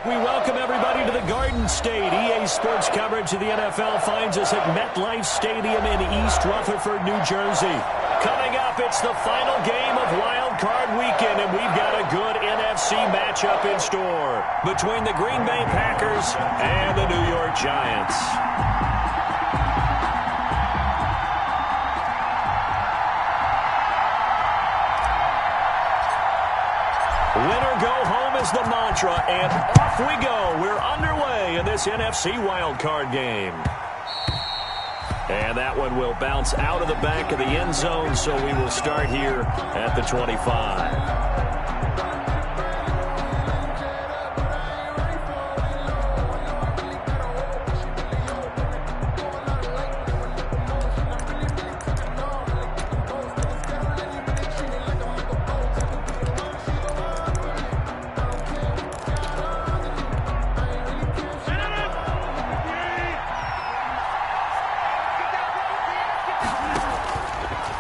We welcome everybody to the Garden State. EA Sports coverage of the NFL finds us at MetLife Stadium in East Rutherford, New Jersey. Coming up, it's the final game of Wild Card Weekend, and we've got a good NFC matchup in store between the Green Bay Packers and the New York Giants. Winner go home is the mantra, and off we go. We're underway in this NFC wildcard game. And that one will bounce out of the back of the end zone, so we will start here at the 25.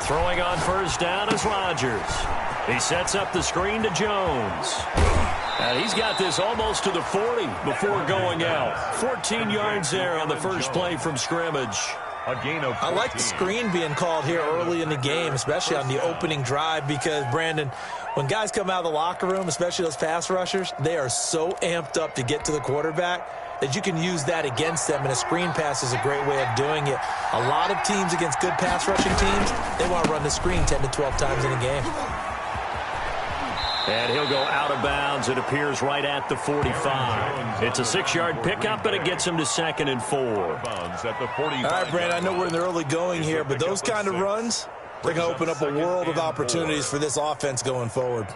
Throwing on first down is Rodgers. He sets up the screen to Jones. And he's got this almost to the 40 before going out. 14 yards there on the first play from scrimmage. A gain of 14. I like the screen being called here early in the game, especially on the opening drive, because, Brandon, when guys come out of the locker room, especially those pass rushers, they are so amped up to get to the quarterback that you can use that against them, and a screen pass is a great way of doing it. A lot of teams against good pass rushing teams, they want to run the screen 10 to 12 times in a game. And he'll go out of bounds. It appears right at the 45. It's a 6-yard pickup, but it gets him to 2nd and 4. All right, Brandon, I know we're in the early going here, but those kind of runs, they're going to open up a world of opportunities for this offense going forward.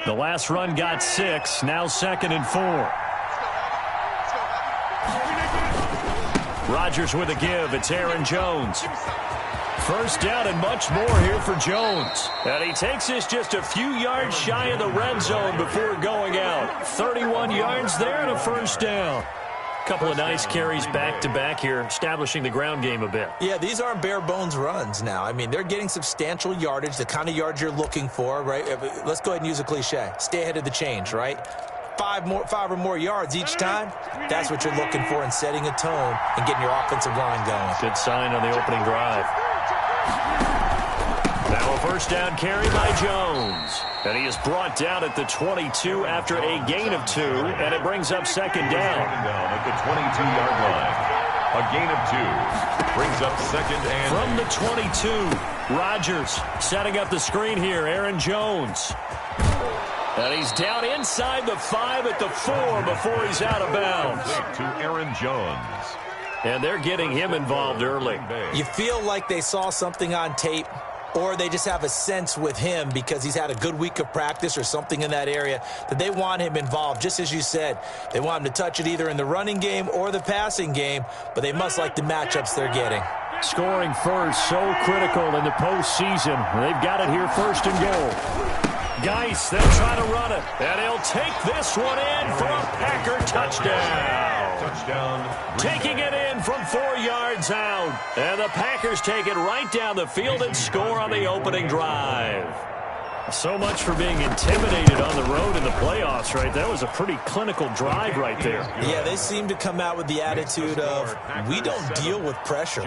The last run got 6, now 2nd and 4. Rodgers with a give. It's Aaron Jones. First down and much more here for Jones. And he takes this just a few yards shy of the red zone before going out. 31 yards there and a first down. Couple of nice carries back-to-back here, establishing the ground game a bit. Yeah, these aren't bare-bones runs now. I mean, they're getting substantial yardage, the kind of yards you're looking for, right? Let's go ahead and use a cliche. Stay ahead of the change, right? 5 or more yards each time, that's what you're looking for in setting a tone and getting your offensive line going. Good sign on the opening drive. Now a first down carry by Jones. And he is brought down at the 22 after a gain of 2, and it brings up 2nd down. At the 22-yard line. A gain of 2 brings up 2nd and... From the 22, Rodgers setting up the screen here. Aaron Jones. And he's down inside the 5 at the 4 before he's out of bounds. To Aaron Jones. And they're getting him involved early. You feel like they saw something on tape, or they just have a sense with him because he's had a good week of practice or something in that area that they want him involved. Just as you said, they want him to touch it either in the running game or the passing game, but they must like the matchups they're getting. Scoring first, so critical in the postseason. They've got it here, 1st and goal. Geis, they'll try to run it, and he'll take this one in for a Packer touchdown. Touchdown. Taking it in from 4 yards out, and the Packers take it right down the field and score on the opening drive. So much for being intimidated on the road in the playoffs, right? That was a pretty clinical drive right there. Yeah, they seem to come out with the attitude of, we don't deal with pressure.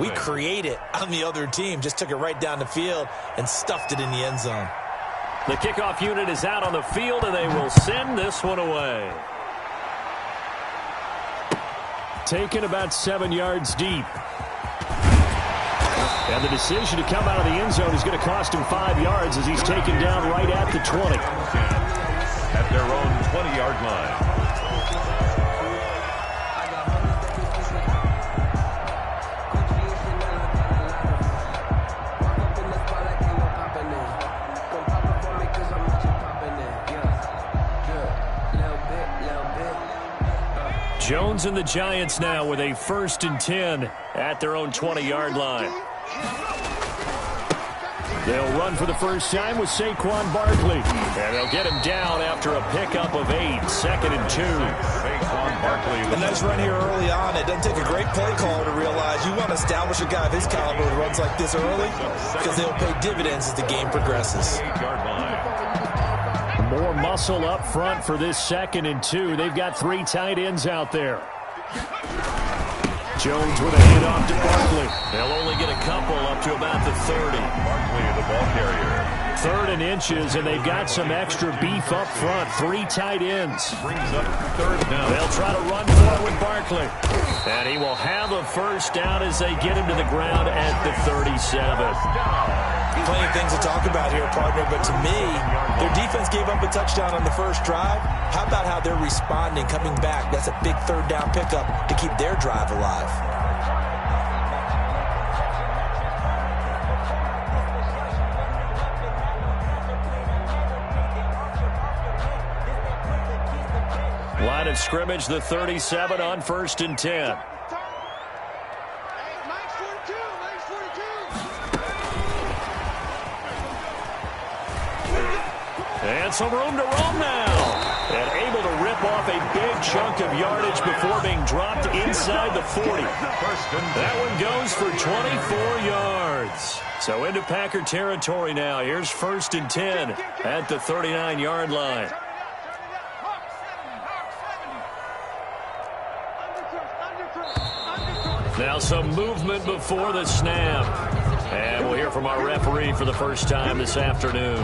We create it on the other team. Just took it right down the field and stuffed it in the end zone. The kickoff unit is out on the field, and they will send this one away. Taken about 7 yards deep. And the decision to come out of the end zone is going to cost him 5 yards as he's taken down right at the 20. At their own 20-yard line. Jones and the Giants now with a 1st and 10 at their own 20-yard line. They'll run for the first time with Saquon Barkley. And they'll get him down after a pickup of 8, 2nd and 2. Saquon Barkley. A nice run here early on. It doesn't take a great play caller to realize you want to establish a guy of his caliber who runs like this early because they'll pay dividends as the game progresses. More muscle up front for this 2nd and 2. They've got 3 tight ends out there. Jones with a handoff to Barkley. They'll only get a couple up to about the 30. Barkley, the ball carrier. 3rd and inches, and they've got some extra beef up front. 3 tight ends. Brings up 3rd down. They'll try to run for it with Barkley. And he will have a first down as they get him to the ground at the 37. Plenty of things to talk about here, partner, but to me, their defense gave up a touchdown on the first drive. How about how they're responding, coming back? That's a big 3rd down pickup to keep their drive alive. Line of scrimmage, the 37 on 1st and 10. And some room to roam now. And able to rip off a big chunk of yardage before being dropped inside the 40. That one goes for 24 yards. So into Packer territory now. Here's 1st and 10 at the 39-yard line. Now some movement before the snap. And we'll hear from our referee for the first time this afternoon.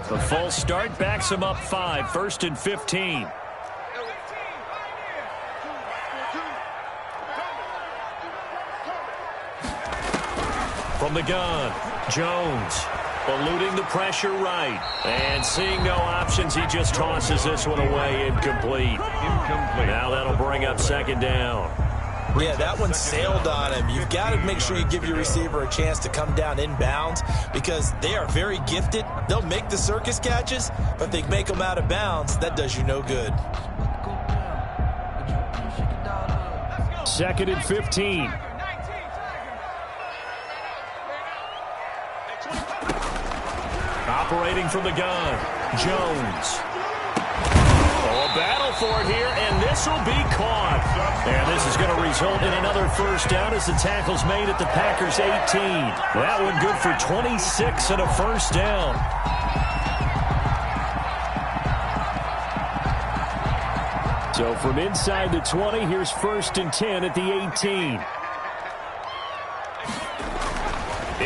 The full start backs him up 5, 1st and 15. From the gun, Jones eluding the pressure right. And seeing no options, he just tosses this one away, incomplete. Now that'll bring up 2nd down. Yeah, that one sailed on him. You've got to make sure you give your receiver a chance to come down inbounds because they are very gifted. They'll make the circus catches, but if they make them out of bounds, that does you no good. 2nd and 15. Operating from the gun, Jones. A battle for it here, and this will be caught. And this is going to result in another first down as the tackle's made at the Packers' 18. That one good for 26 and a first down. So from inside the 20, here's 1st and 10 at the 18.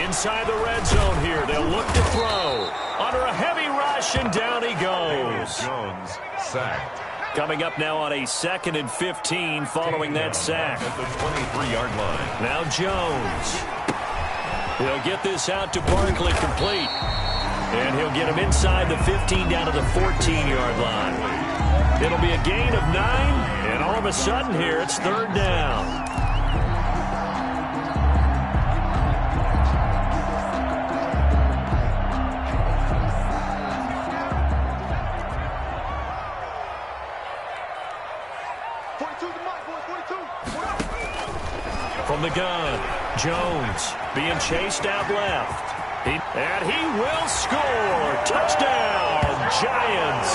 Inside the red zone here, they'll look to throw. Under a heavy rush, and down he goes. Jones sacked. Coming up now on a 2nd and 15 following that sack. At the 23-yard line. Now Jones. He'll get this out to Barkley complete. And he'll get him inside the 15 down to the 14-yard line. It'll be a gain of 9, and all of a sudden here it's 3rd down. From the gun, Jones being chased out left. And he will score. Touchdown, Giants.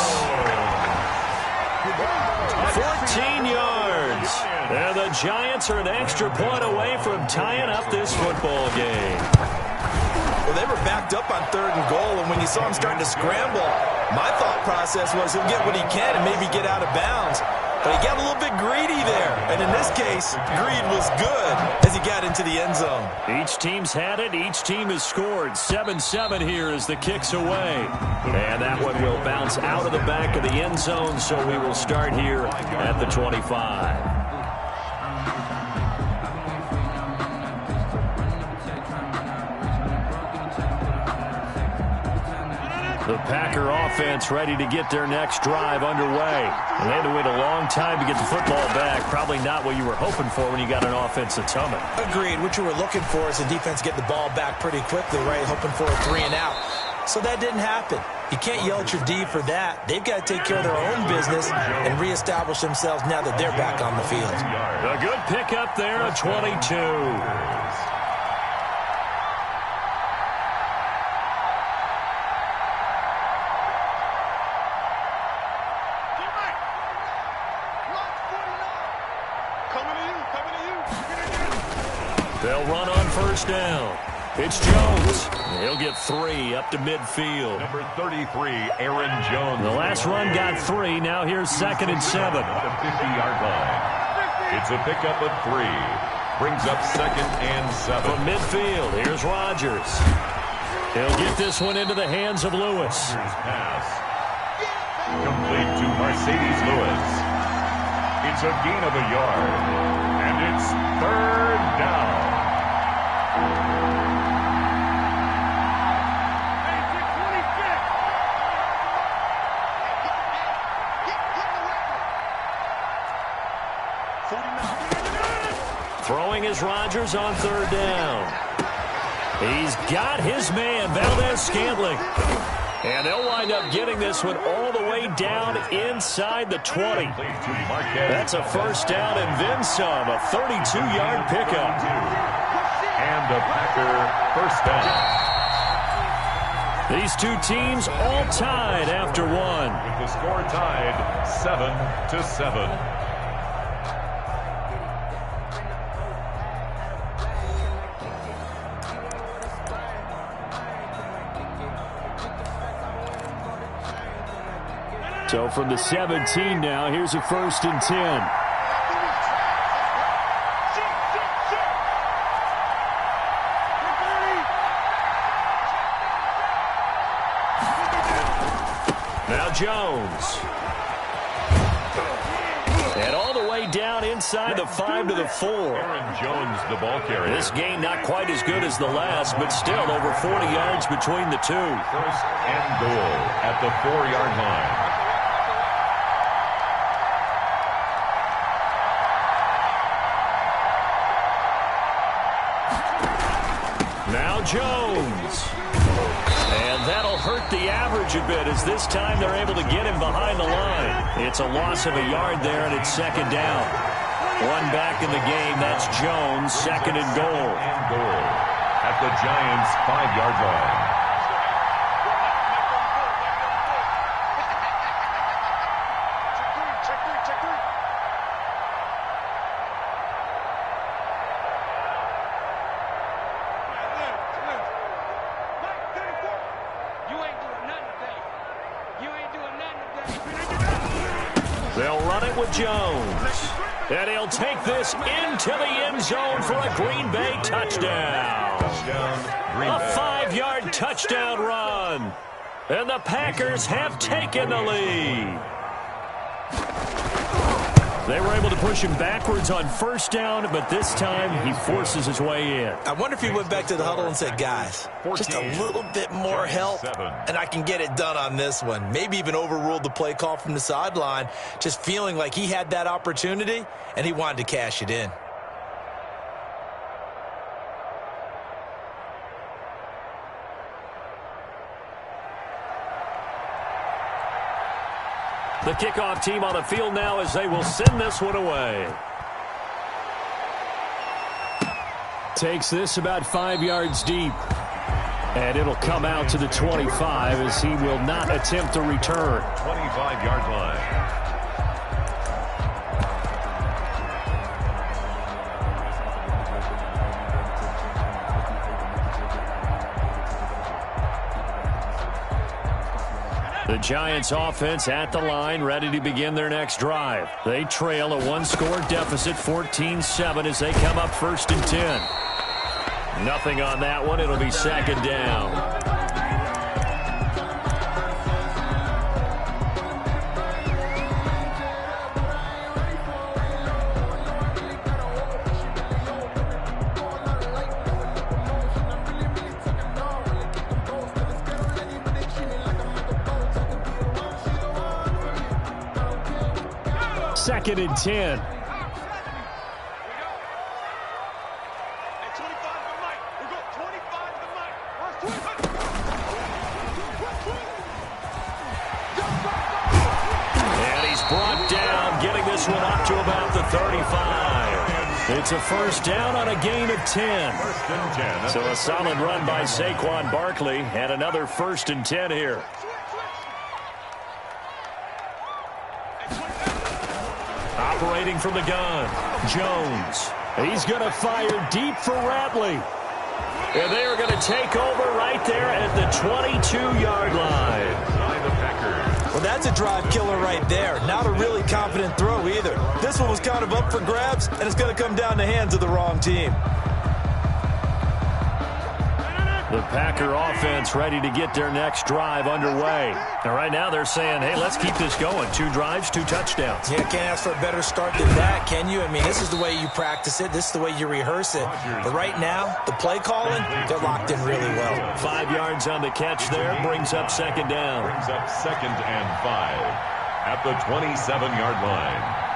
14 yards. And the Giants are an extra point away from tying up this football game. Well, they were backed up on 3rd and goal, and when you saw him starting to scramble, my thought process was he'll get what he can and maybe get out of bounds. But he got a little bit greedy there. And in this case, greed was good as he got into the end zone. Each team's had it. Each team has scored. 7-7 here as the kick's away. And that one will bounce out of the back of the end zone, so we will start here at the 25. The Packer offense ready to get their next drive underway. And they had to wait a long time to get the football back. Probably not what you were hoping for when you got an offense that's humming. Agreed. What you were looking for is the defense getting the ball back pretty quickly, right? Hoping for a 3 and out. so that didn't happen. You can't yell at your D for that. They've got to take care of their own business and reestablish themselves now that they're back on the field. A good pickup there, a 22. They'll run on first down. It's Jones. He'll get 3 up to midfield. Number 33, Aaron Jones. The last run got 3. Now here's 2nd and 7. At the 50-yard line. It's a pickup of 3. Brings up 2nd and 7. From midfield, here's Rodgers. He'll get this one into the hands of Lewis. Pass. Complete to Mercedes Lewis. It's a gain of a yard. And it's 3rd down. Throwing is Rodgers on 3rd down. He's got his man, Valdez-Scantling. And they'll wind up getting this one all the way down inside the 20. That's a first down and then some, a 32-yard pickup. And a Packer first down. These two teams all tied after one. With the score tied 7-7. So from the 17 now, here's a 1st and 10. Now Jones. And all the way down inside the 5 to the 4. Aaron Jones, the ball carrier. This gain not quite as good as the last, but still over 40 yards between the two. 1st and goal at the 4-yard line. Now Jones. And that'll hurt the average a bit as this time they're able to get him behind the line. It's a loss of a yard there, and it's 2nd down. One back in the game. That's Jones, 2nd and goal. And goal at the Giants' 5-yard line. They'll run it with Jones. And he'll take this into the end zone for a Green Bay touchdown. A 5-yard touchdown run. And the Packers have taken the lead. They were able to push him backwards on first down, but this time he forces his way in. I wonder if he went back to the huddle and said, guys, just a little bit more help, and I can get it done on this one. Maybe even overruled the play call from the sideline, just feeling like he had that opportunity, and he wanted to cash it in. The kickoff team on the field now as they will send this one away. Takes this about 5 yards deep. And it'll come out to the 25 as he will not attempt to return. 25-yard line. The Giants offense at the line, ready to begin their next drive. They trail a 1-score deficit, 14-7 as they come up 1st and 10. Nothing on that one. It'll be 2nd down. Second and 10. one up to about the 35. It's a first down on a gain of 10. First and 10. So a solid run by Saquon Barkley, and another first and 10 here. Operating from the gun, Jones. He's going to fire deep for Ratley. And they are going to take over right there at the 22-yard line. Well, that's a drive killer right there. Not a really confident throw either. This one was kind of up for grabs, and it's going to come down the hands of the wrong team. The Packer offense ready to get their next drive underway. And right now they're saying, hey, let's keep this going. 2 drives, 2 touchdowns. Yeah, can't ask for a better start than that, can you? I mean, this is the way you practice it. This is the way you rehearse it. But right now, the play calling, they're locked in really well. 5 yards on the catch there, brings up second down. Brings up second and 5 at the 27-yard line.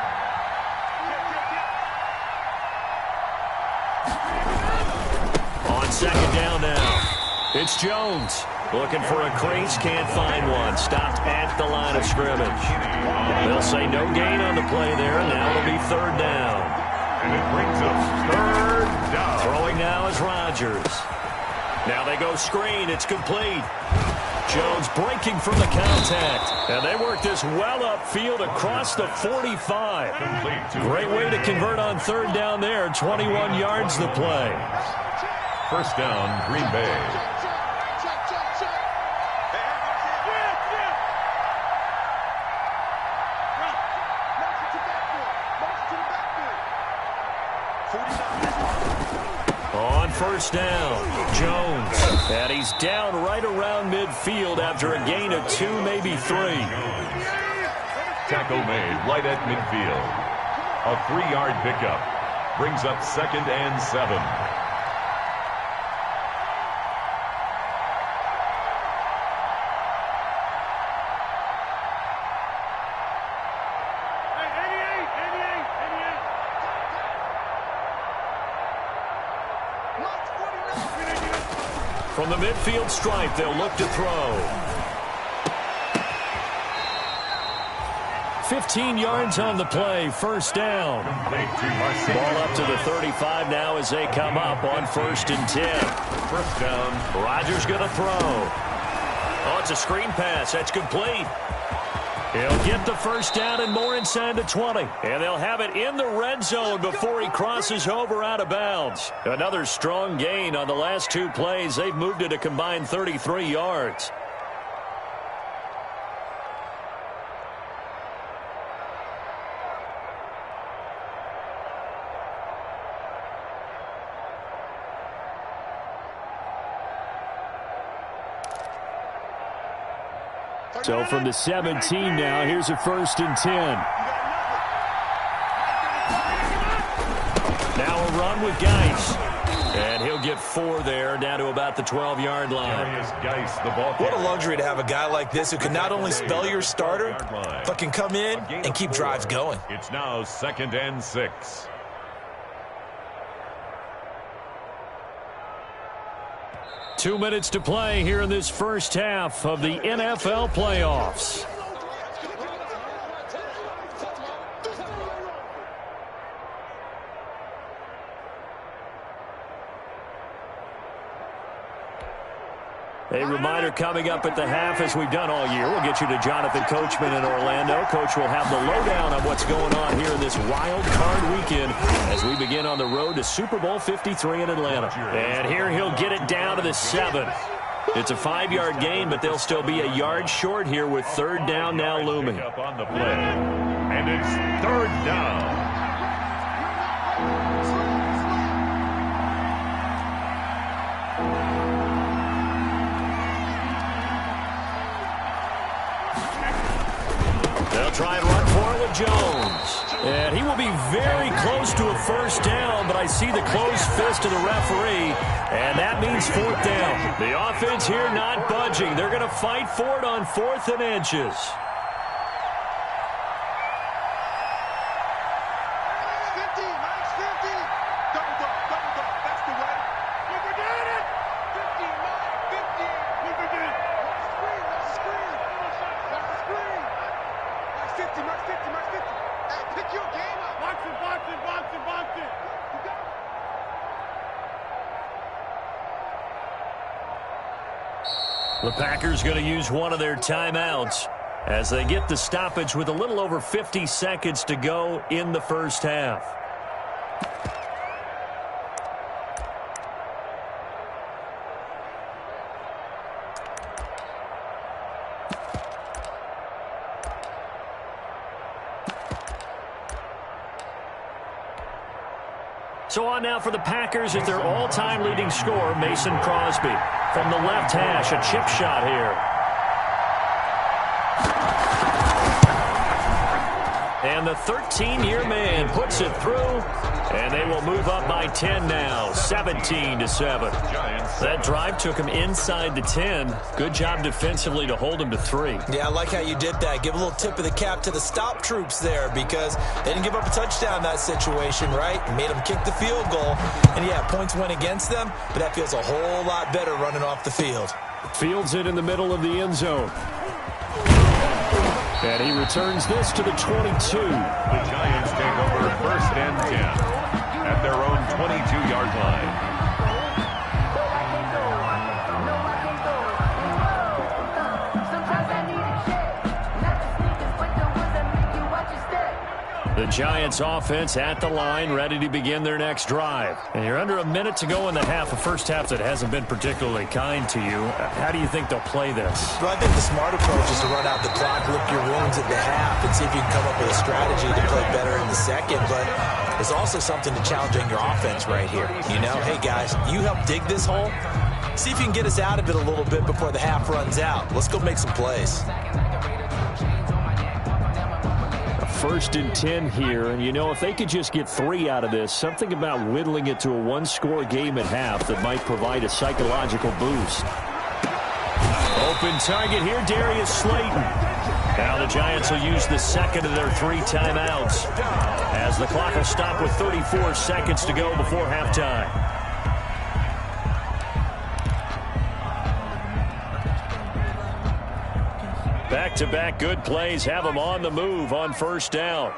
On second down now, it's Jones. Looking for a crease, can't find one. Stopped at the line of scrimmage. They'll say no gain on the play there, and now it'll be third down. And it brings up third down. Throwing now is Rodgers. Now they go screen, it's complete. Jones breaking from the contact. And they work this well upfield across the 45. Great way to convert on third down there. 21 yards the play. First down, Green Bay. On first down, Jones. And he's down right around midfield after a gain of 2, maybe 3. Tackle made right at midfield. A 3-yard pickup. Brings up second and 7. From the midfield stripe, they'll look to throw. 15 yards on the play, first down. Ball up to the 35 now as they come up on first and 10. First down. Rodgers going to throw. Oh, it's a screen pass. That's complete. He'll get the first down and more inside the 20. And they'll have it in the red zone before he crosses over out of bounds. Another strong gain on the last 2 plays. They've moved it a combined 33 yards. So from the 17 now, here's a first and 10. Now a run with Geis. And he'll get 4 there, down to about the 12-yard line. What a luxury to have a guy like this who can not only spell your starter, but can come in and keep drives going. It's now second and 6. Two minutes to play here in this first half of the NFL playoffs. A reminder coming up at the half, as we've done all year. We'll get you to Jonathan Coachman in Orlando. Coach will have the lowdown on what's going on here in this wild card weekend as we begin on the road to Super Bowl 53 in Atlanta. And here he'll get it down to the 7. It's a 5-yard gain, but they'll still be a yard short here with third down now looming. Up on the play. And it's third down. They'll try and run for it with Jones. And he will be very close to a first down, but I see the closed fist of the referee, and that means fourth down. The offense here not budging. They're going to fight for it on 4th and inches. Pick your The Packers going to use one of their timeouts as they get the stoppage with a little over 50 seconds to go in the first half. So on now for the Packers is their all-time leading scorer, Mason Crosby. From the left hash, a chip shot here. And the 13-year man puts it through, and they will move up by 10 now, 17-7. That drive took him inside the 10. Good job defensively to hold him to 3. Yeah, I like how you did that. Give a little tip of the cap to the stop troops there because they didn't give up a touchdown in that situation, right? Made them kick the field goal. And, yeah, points went against them, but that feels a whole lot better running off the field. Fields it in the middle of the end zone. And he returns this to the 22. The Giants take over 1st and 10 at their own 22-yard line. The Giants offense at the line, ready to begin their next drive. And you're under a minute to go in the half, a first half that hasn't been particularly kind to you. How do you think they'll play this? Well, I think the smart approach is to run out the clock, lick your wounds at the half, and see if you can come up with a strategy to play better in the second. But there's also something to challenging your offense right here. You know, hey, guys, you help dig this hole. See if you can get us out of it a little bit before the half runs out. Let's go make some plays. 1st and 10 here, and you know, if they could just get 3 out of this, something about whittling it to a one-score game at half that might provide a psychological boost. Open target here, Darius Slayton. Now the Giants will use the second of their 3 timeouts as the clock will stop with 34 seconds to go before halftime. Back-to-back good plays have them on the move on 1st down.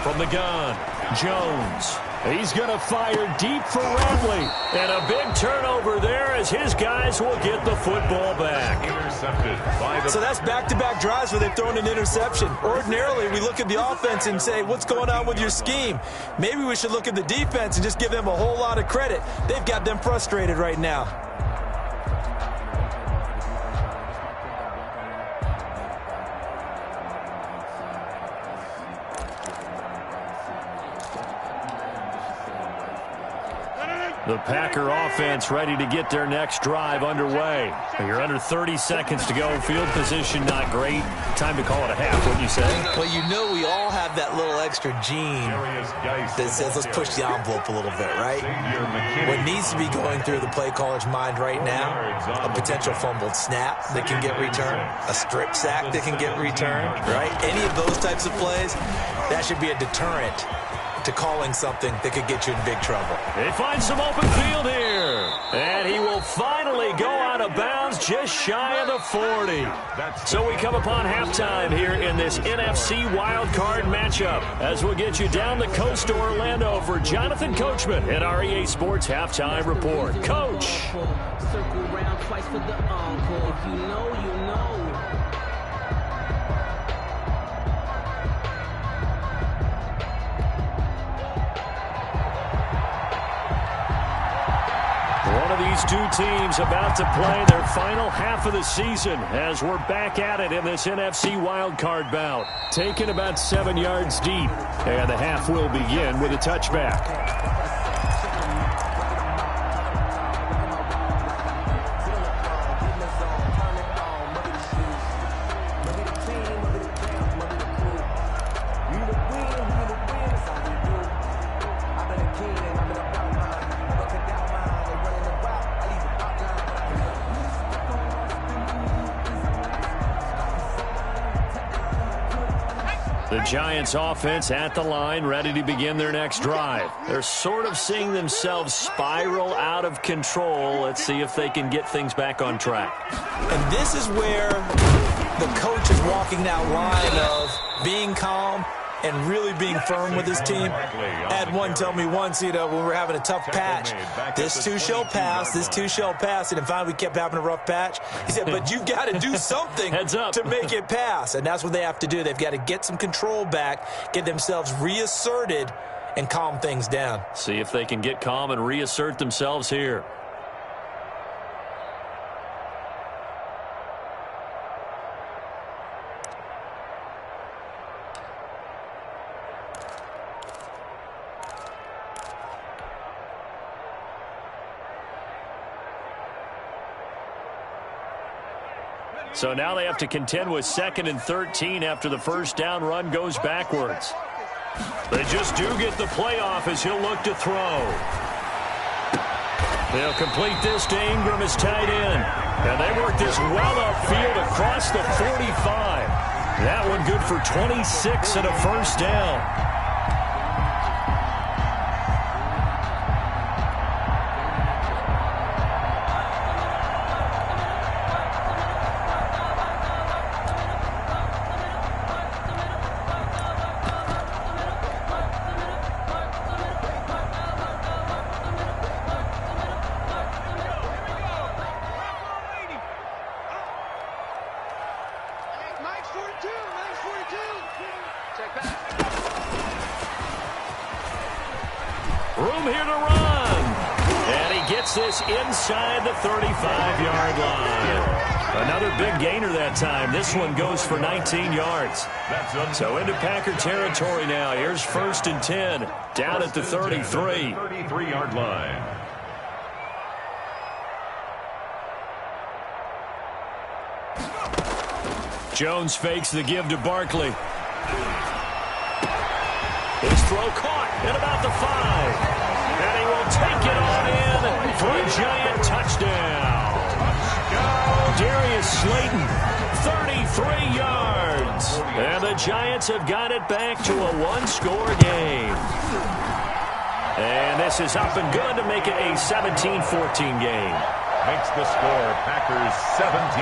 From the gun, Jones. He's going to fire deep for Radley. And a big turnover there as his guys will get the football back. Intercepted by the... So that's back-to-back drives where they've thrown an interception. Ordinarily, we look at the offense and say, what's going on with your scheme? Maybe we should look at the defense and just give them a whole lot of credit. They've got them frustrated right now. The Packer offense ready to get their next drive underway. You're under 30 seconds to go. Field position not great. Time to call it a half, wouldn't you say? Well, you know we all have that little extra gene that says let's push the envelope a little bit, right? What needs to be going through the play caller's mind right now, a potential fumbled snap that can get returned, a strip sack that can get returned, right? Any of those types of plays, that should be a deterrent to calling something that could get you in big trouble. They find some open field here. And he will finally go out of bounds just shy of the 40. So we come upon halftime here in this NFC wildcard matchup as we'll get you down the coast to Orlando for Jonathan Coachman at our EA Sports Halftime Report. Coach. Circle around twice for the encore. If you know, you know. One of these two teams about to play their final half of the season as we're back at it in this NFC wildcard bout. Taken about 7 yards deep, and the half will begin with a touchback. The Giants offense at the line, ready to begin their next drive. They're sort of seeing themselves spiral out of control. Let's see if they can get things back on track. And this is where the coach is walking that line of being calm and really being firm with his team. I had one tell me once, when we were having a tough patch, this too shall pass, this too shall pass, and finally we kept having a rough patch. He said, but you've got to do something to make it pass, and that's what they have to do. They've got to get some control back, get themselves reasserted, and calm things down. See if they can get calm and reassert themselves here. So now they have to contend with 2nd and 13 after the first down run goes backwards. They just do get the playoff as he'll look to throw. They'll complete this to Ingram as tight end. And they work this well upfield across the 45. That one good for 26 and a first down. Room here to run. And he gets this inside the 35-yard line. Another big gainer that time. This one goes for 19 yards. So into Packer territory now. Here's 1st and 10. Down at the 33. 33-yard line. Jones fakes the give to Barkley. His throw caught at about the 5. And he will take it on in for a giant touchdown. Darius Slayton, 33 yards. And the Giants have got it back to a one-score game. And this is up and good to make it a 17-14 game. Makes the score Packers 17.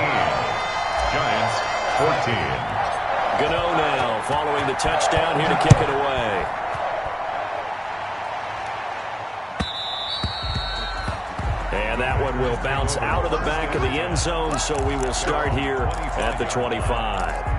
Giants 14. Gano now following the touchdown here to kick it away. And that one will bounce out of the back of the end zone, so we will start here at the 25.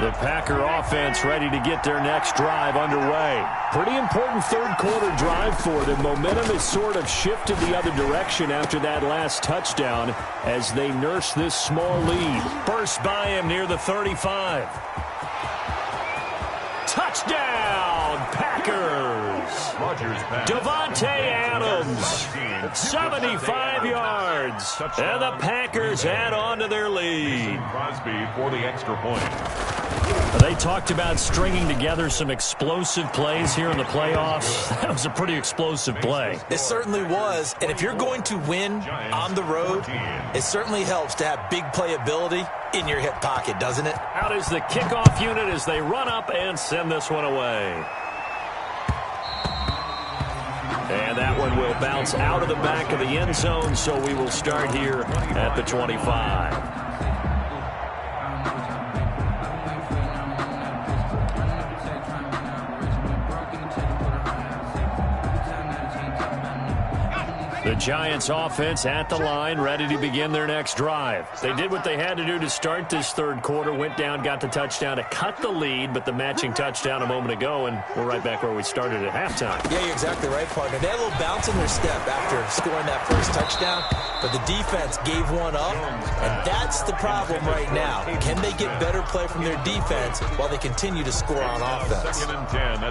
The Packer offense ready to get their next drive underway. Pretty important third-quarter drive for them. Momentum has sort of shifted the other direction after that last touchdown as they nurse this small lead. Burst by him near the 35. Touchdown, Packers! Devontae Adams, 75 yards. And the Packers add on to their lead. Crosby for the extra point. They talked about stringing together some explosive plays here in the playoffs. That was a pretty explosive play. It certainly was, and if you're going to win on the road, it certainly helps to have big playability in your hip pocket, doesn't it? Out is the kickoff unit as they run up and send this one away. And that one will bounce out of the back of the end zone, so we will start here at the 25. The Giants offense at the line, ready to begin their next drive. They did what they had to do to start this third quarter, went down, got the touchdown to cut the lead, but the matching touchdown a moment ago, and we're right back where we started at halftime. Yeah, you're exactly right, partner. They had a little bounce in their step after scoring that first touchdown, but the defense gave one up, and that's the problem right now. Can they get better play from their defense while they continue to score on offense?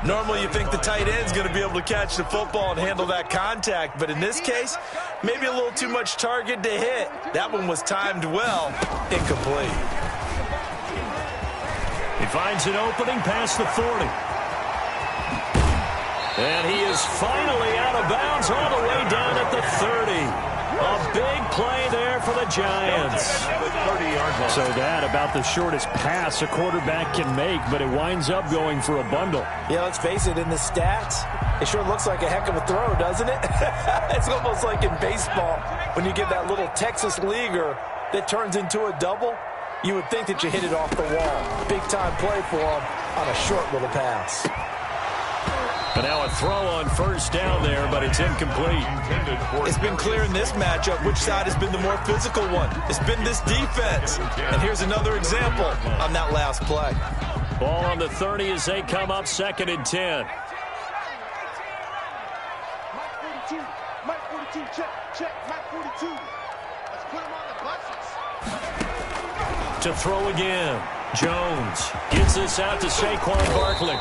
Normally you think the tight end's going to be able to catch the football and handle that contact, but in this case, maybe a little too much target to hit. That one was timed well. Incomplete. He finds an opening past the 40. And he is finally out of bounds all the way down at the 30. A big play there for the Giants. So that about the shortest pass a quarterback can make, but it winds up going for a bundle. Yeah, let's face it, in the stats, It sure looks like a heck of a throw, doesn't it? It's almost like in baseball when you get that little Texas leaguer that turns into a double. You would think that you hit it off the wall. Big-time play for him on a short little pass. And now a throw on first down there, but it's incomplete. It's been clear in this matchup which side has been the more physical one. It's been this defense. And here's another example on that last play. Ball on the 30 as they come up 2nd and 10. Mike 42, check, Mike 42. Let's put him on the buses. To throw again. Jones gets this out to Saquon Barkley.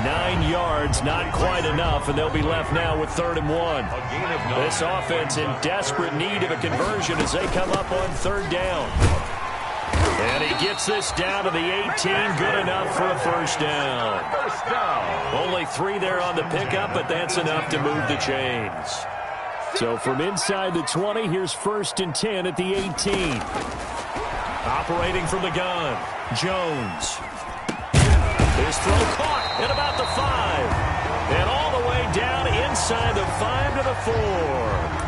9 yards, not quite enough, and they'll be left now with 3rd and 1. This offense in desperate need of a conversion as they come up on 3rd down. And he gets this down to the 18, good enough for a first down. Only 3 there on the pickup, but that's enough to move the chains. So from inside the 20, here's 1st and 10 at the 18. Operating from the gun, Jones. His throw caught at about the 5. And all the way down inside the 5 to the 4.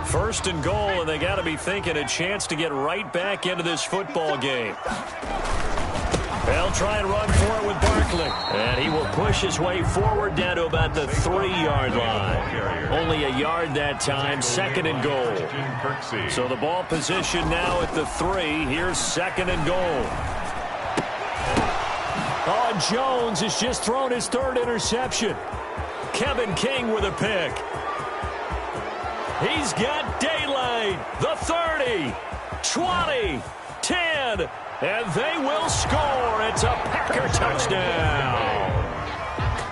First and goal, and they got to be thinking a chance to get right back into this football game. They'll try and run for it with Barkley. And he will push his way forward down to about the 3-yard line. Only a yard that time, 2nd and goal. So the ball position now at the 3. Here's 2nd and goal. Oh, Jones has just thrown his 3rd interception. Kevin King with a pick. He's got daylight. The 30, 20, 10. And they will score. It's a Packer touchdown.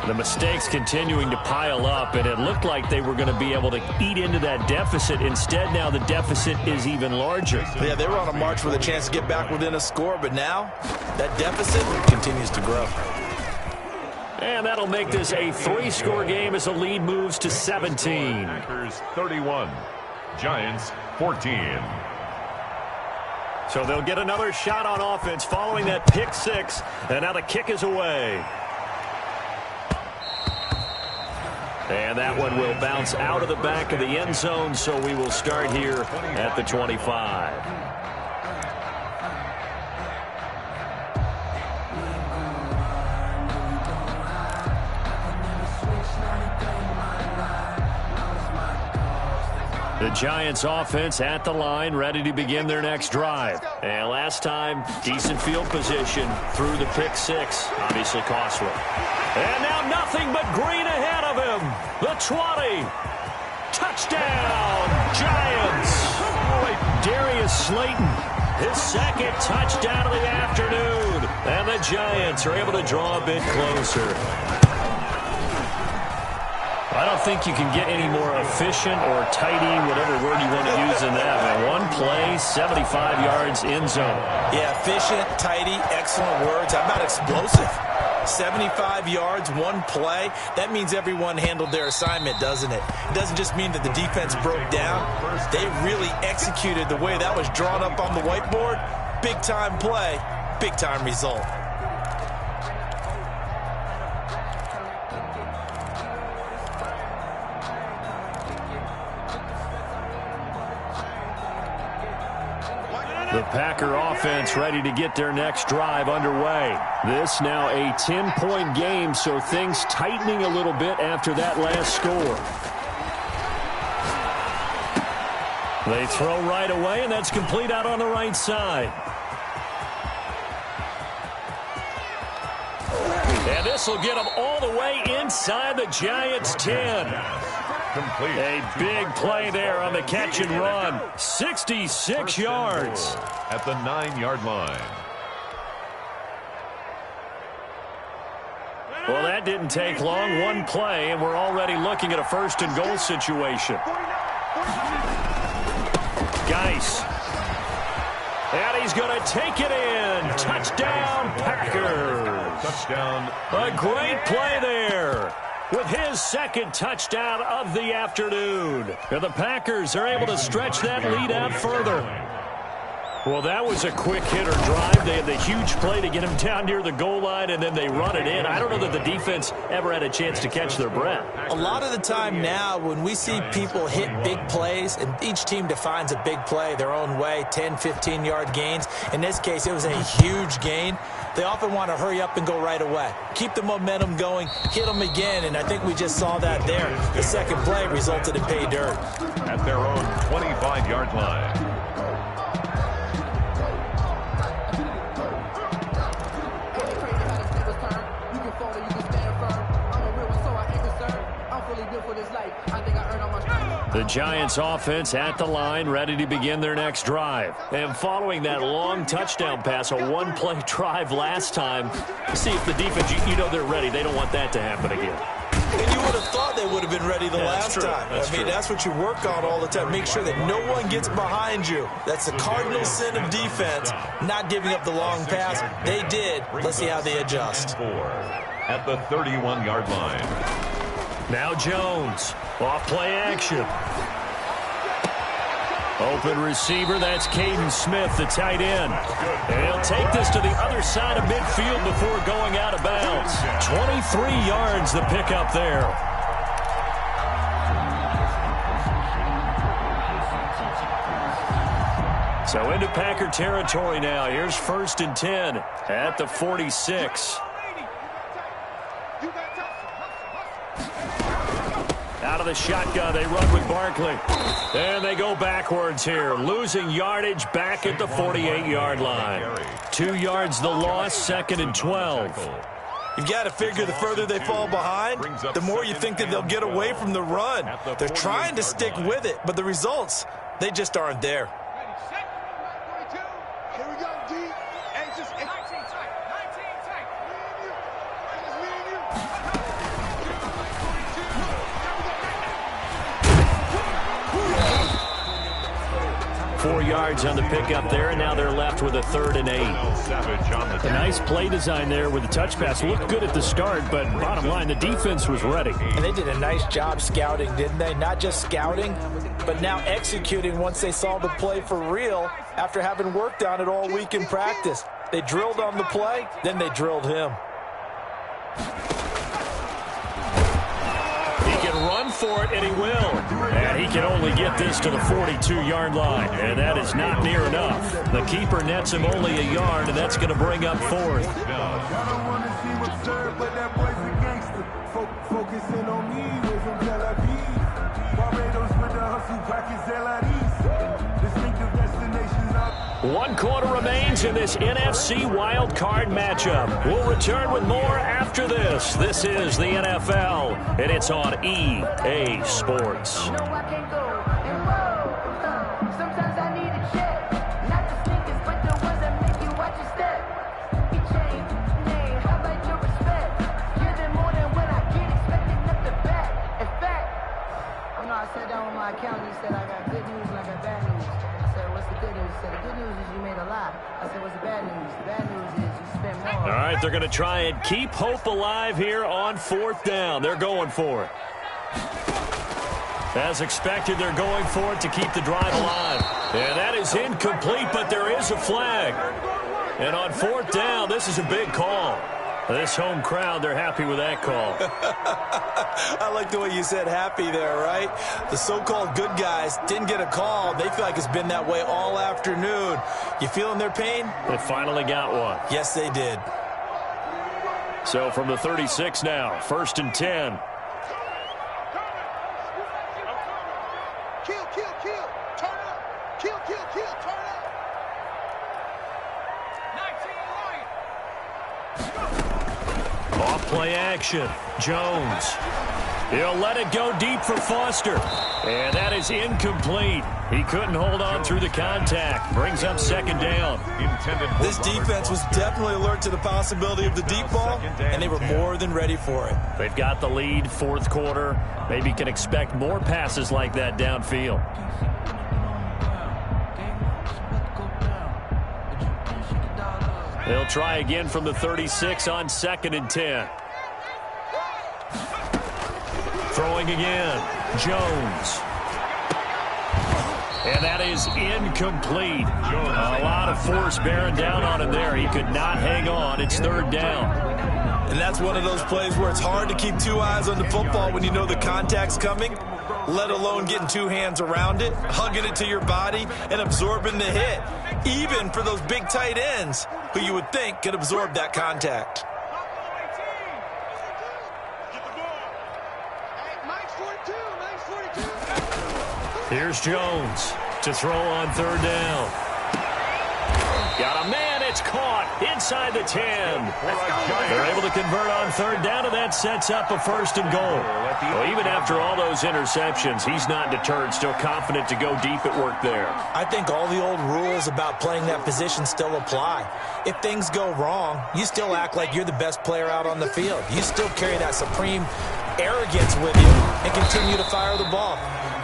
The mistakes continuing to pile up, and it looked like they were going to be able to eat into that deficit. Instead, now the deficit is even larger. Yeah, they were on a march with a chance to get back within a score, but now that deficit continues to grow. And that'll make this a 3-score game as the lead moves to 17. Packers 31, Giants 14. So they'll get another shot on offense following that pick 6. And now the kick is away. And that one will bounce out of the back of the end zone, so we will start here at the 25. The Giants offense at the line, ready to begin their next drive. And last time, decent field position through the pick 6. Obviously costly. And now nothing but green ahead of him. The 20. Touchdown, Giants. Darius Slayton, his 2nd touchdown of the afternoon. And the Giants are able to draw a bit closer. I don't think you can get any more efficient or tidy, whatever word you want to use in that. One play, 75 yards in zone. Yeah, efficient, tidy, excellent words. How about explosive? 75 yards, one play. That means everyone handled their assignment, doesn't it? It doesn't just mean that the defense broke down. They really executed the way that was drawn up on the whiteboard. Big-time play, big-time result. The Packer offense ready to get their next drive underway. This now a 10-point game, so things tightening a little bit after that last score. They throw right away, and that's complete out on the right side. And this will get them all the way inside the Giants' 10. Complete. A big play there on the catch and run. 66 yards. At the 9-yard line. Well, that didn't take long. One play, and we're already looking at a 1st and goal situation. Geis. And he's going to take it in. Touchdown, Packers. Touchdown. A great play there. with his second touchdown of the afternoon. And the Packers are able to stretch that lead out further. Well, that was a quick hitter drive. They had the huge play to get him down near the goal line, and then they run it in. I don't know that the defense ever had a chance to catch their breath. A lot of the time now when we see people hit big plays, and each team defines a big play their own way, 10, 15-yard gains. In this case, it was a huge gain. They often want to hurry up and go right away. Keep the momentum going, hit them again, and I think we just saw that there. The second play resulted in pay dirt. At their own 25-yard line. The Giants offense at the line, ready to begin their next drive. And following that long touchdown pass, a one-play drive last time, see if the defense, you know they're ready. They don't want that to happen again. And you would have thought they would have been ready the last time. That's what you work on all the time. Make sure that no one gets behind you. That's the cardinal sin of defense, not giving up the long pass. They did. Let's see how they adjust. At the 31-yard line. Now Jones, off play action. Open receiver, that's Caden Smith, the tight end. And he'll take this to the other side of midfield before going out of bounds. 23 yards the pickup there. So into Packer territory now. Here's 1st and 10 at the 46. Out of the shotgun, they run with Barkley. And they go backwards here, losing yardage back at the 48-yard line. 2 yards the loss, 2nd and 12. You've got to figure the further they fall behind, the more you think that they'll get away from the run. They're trying to stick with it, but the results, they just aren't there. Here we go, D. Hey, just 19 tight. 4 yards on the pickup there, and now they're left with a 3rd and 8. A nice play design there with the touch pass. Looked good at the start, but bottom line, the defense was ready. And they did a nice job scouting, didn't they? Not just scouting, but now executing once they saw the play for real after having worked on it all week in practice. They drilled on the play, then they drilled him. Run for it, and he will. And he can only get this to the 42-yard line, and that is not near enough. The keeper nets him only a yard, and that's going to bring up 4th. One quarter remains in this NFC wild card matchup. We'll return with more after this. This is the NFL, and it's on EA Sports. I sat down with my accountant. He said, I got good news and I got bad news. I said, what's the good news? He said, the good news is you made a lot. I said, what's the bad news? The bad news is you spent more. All right, they're going to try and keep hope alive here on 4th down. They're going for it. As expected, they're going for it to keep the drive alive. And that is incomplete, but there is a flag. And on 4th down, this is a big call. This home crowd, they're happy with that call. I like the way you said happy there, right? The so-called good guys didn't get a call. They feel like it's been that way all afternoon. You feeling their pain? They finally got one. Yes, they did. So from the 36 now, 1st and 10. Kill, kill, kill. Turn up. Kill, kill, kill. Turn up. 19 line. Off play action. Jones. He'll let it go deep for Foster. And that is incomplete. He couldn't hold on through the contact. Brings up 2nd down. This defense was definitely alert to the possibility of the deep ball, and they were more than ready for it. They've got the lead, 4th quarter. Maybe can expect more passes like that downfield. They'll try again from the 36 on 2nd and 10. Throwing again. Jones. And that is incomplete. A lot of force bearing down on him there. He could not hang on. It's third down. And that's one of those plays where it's hard to keep two eyes on the football when you know the contact's coming, let alone getting two hands around it, hugging it to your body, and absorbing the hit, even for those big tight ends who you would think could absorb that contact. Here's Jones to throw on third down. Got a man. It's caught inside the 10. They're able to convert on third down, and that sets up a first and goal. Well, even after all those interceptions, he's not deterred, still confident to go deep at work there. I think all the old rules about playing that position still apply. If things go wrong, you still act like you're the best player out on the field. You still carry that supreme arrogance with you and continue to fire the ball.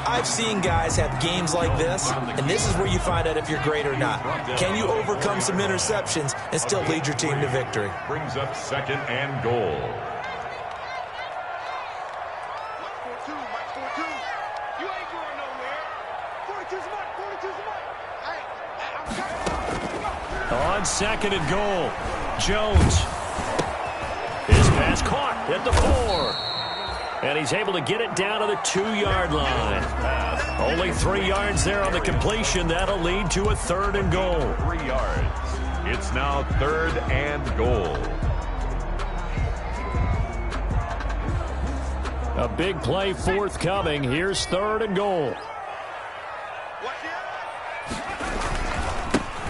I've seen guys have games like this, and this is where you find out if you're great or not. Can you overcome some interceptions and still lead your team to victory? Brings up second and goal. On second and goal, Jones. His pass caught at the 4. And he's able to get it down to the 2-yard line. Only 3 yards there on the completion. That'll lead to a third and goal. 3 yards. It's now third and goal. A big play forthcoming. Here's third and goal.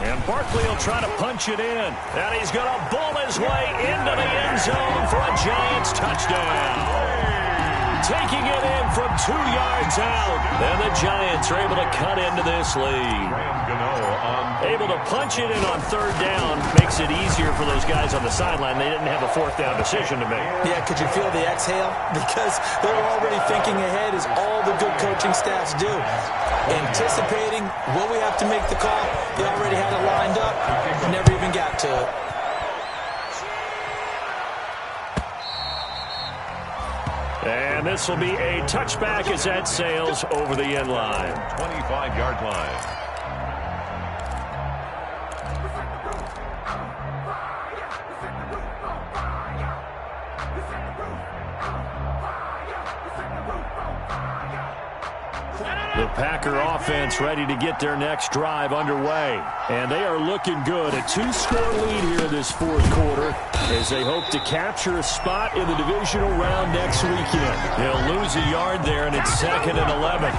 And Barkley will try to punch it in. And he's going to bull his way into the end zone for a Giants touchdown. Taking it in from 2 yards out. And the Giants are able to cut into this lead. Able to punch it in on third down. Makes it easier for those guys on the sideline. They didn't have a fourth down decision to make. Yeah, could you feel the exhale? Because they're already thinking ahead, as all the good coaching staffs do. Anticipating, will we have to make the call? They already had it lined up. Never even got to it. And this will be a touchback as that sails over the end line. 25-yard line. The Packer offense ready to get their next drive underway. And they are looking good. A 2-score lead here in this fourth quarter as they hope to capture a spot in the divisional round next weekend. They'll lose a yard there, and it's 2nd and 11.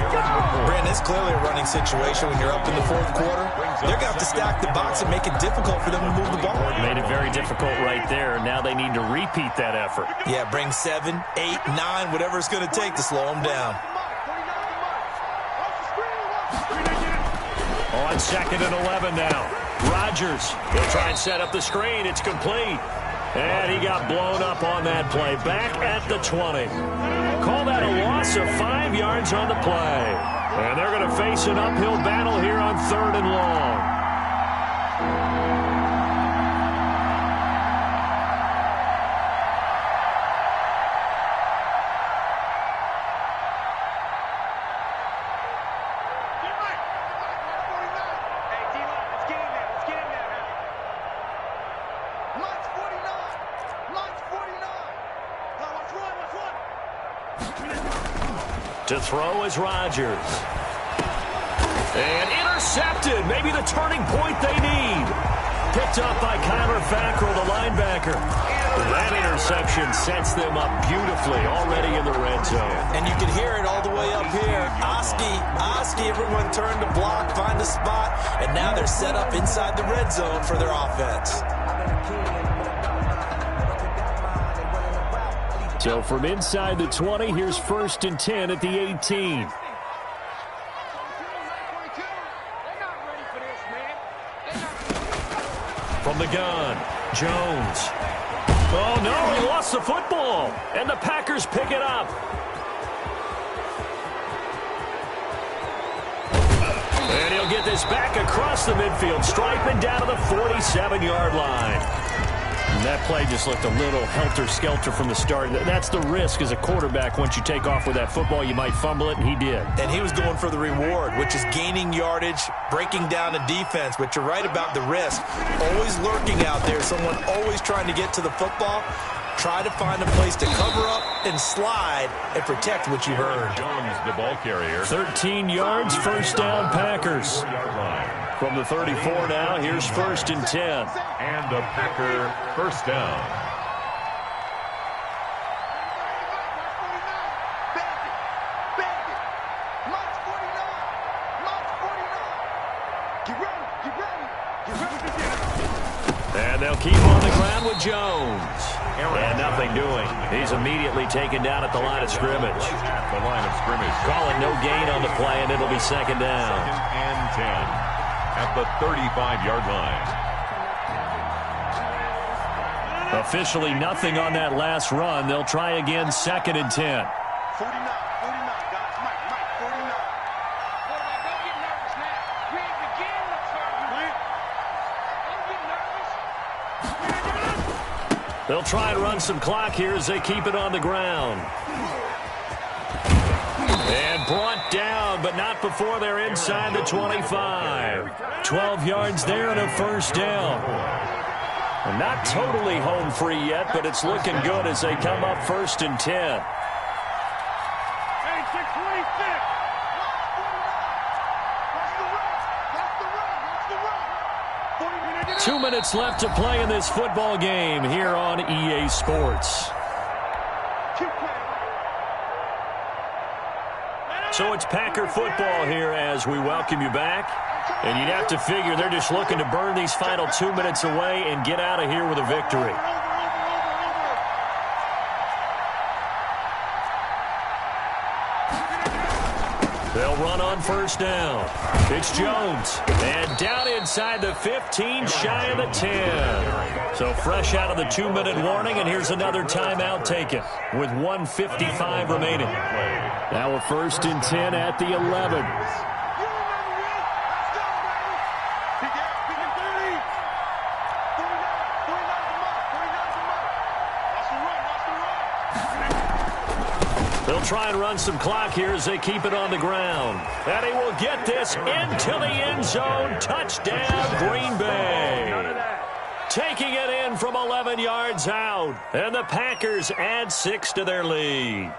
Brandon, it's clearly a running situation when you're up in the fourth quarter. They're going to have to stack the box and make it difficult for them to move the ball. Made it very difficult right there. Now they need to repeat that effort. Yeah, bring 7, 8, 9, whatever it's going to take to slow them down. On 2nd and 11 now. Rodgers will try and set up the screen. It's complete. And he got blown up on that play. Back at the 20. Call that a loss of 5 yards on the play. And they're going to face an uphill battle here on 3rd and long. To throw is Rodgers. And intercepted. Maybe the turning point they need. Picked up by Kyler Fackrell, the linebacker. That interception sets them up beautifully already in the red zone. And you can hear it all the way up here. Oski, everyone turned to block, find a spot, and now they're set up inside the red zone for their offense. So from inside the 20, here's 1st and 10 at the 18. From the gun, Jones. Oh, no, he lost the football. And the Packers pick it up. And he'll get this back across the midfield stripe and down to the 47-yard line. And that play just looked a little helter-skelter from the start. That's the risk as a quarterback. Once you take off with that football, you might fumble it, and he did. And he was going for the reward, which is gaining yardage, breaking down the defense. But you're right about the risk. Always lurking out there, someone always trying to get to the football. Try to find a place to cover up and slide and protect what you earned. Jones, the ball carrier. 13 yards, first down, Packers. From the 34 now, here's 1st and 10. And a Packer first down. And they'll keep on the ground with Jones. And nothing doing. He's immediately taken down at the line of scrimmage. At the line of scrimmage. Calling no gain on the play, and it'll be second down. 2nd and 10. At the 35-yard line. Officially nothing on that last run. They'll try again, 2nd and 10. 49, guys. Mike, 49. Quarterback, don't get nervous now. We ain't beginning to turn you in. Don't get nervous. They'll try and run some clock here as they keep it on the ground. And brought down, but not before they're inside the 25. 12 yards there and a first down. And not totally home free yet, but it's looking good as they come up 1st and 10. 2 minutes left to play in this football game here on EA Sports. So it's Packer football here as we welcome you back. And you'd have to figure they're just looking to burn these final 2 minutes away and get out of here with a victory. They'll run on first down. It's Jones. And down inside the 15, shy of the 10. So fresh out of the 2-minute warning, and here's another timeout taken with 1:55 remaining. Now a 1st and 10 at the 11. They'll try and run some clock here as they keep it on the ground. And he will get this into the end zone. Touchdown, Green Bay. Taking it in from 11 yards out. And the Packers add 6 to their lead.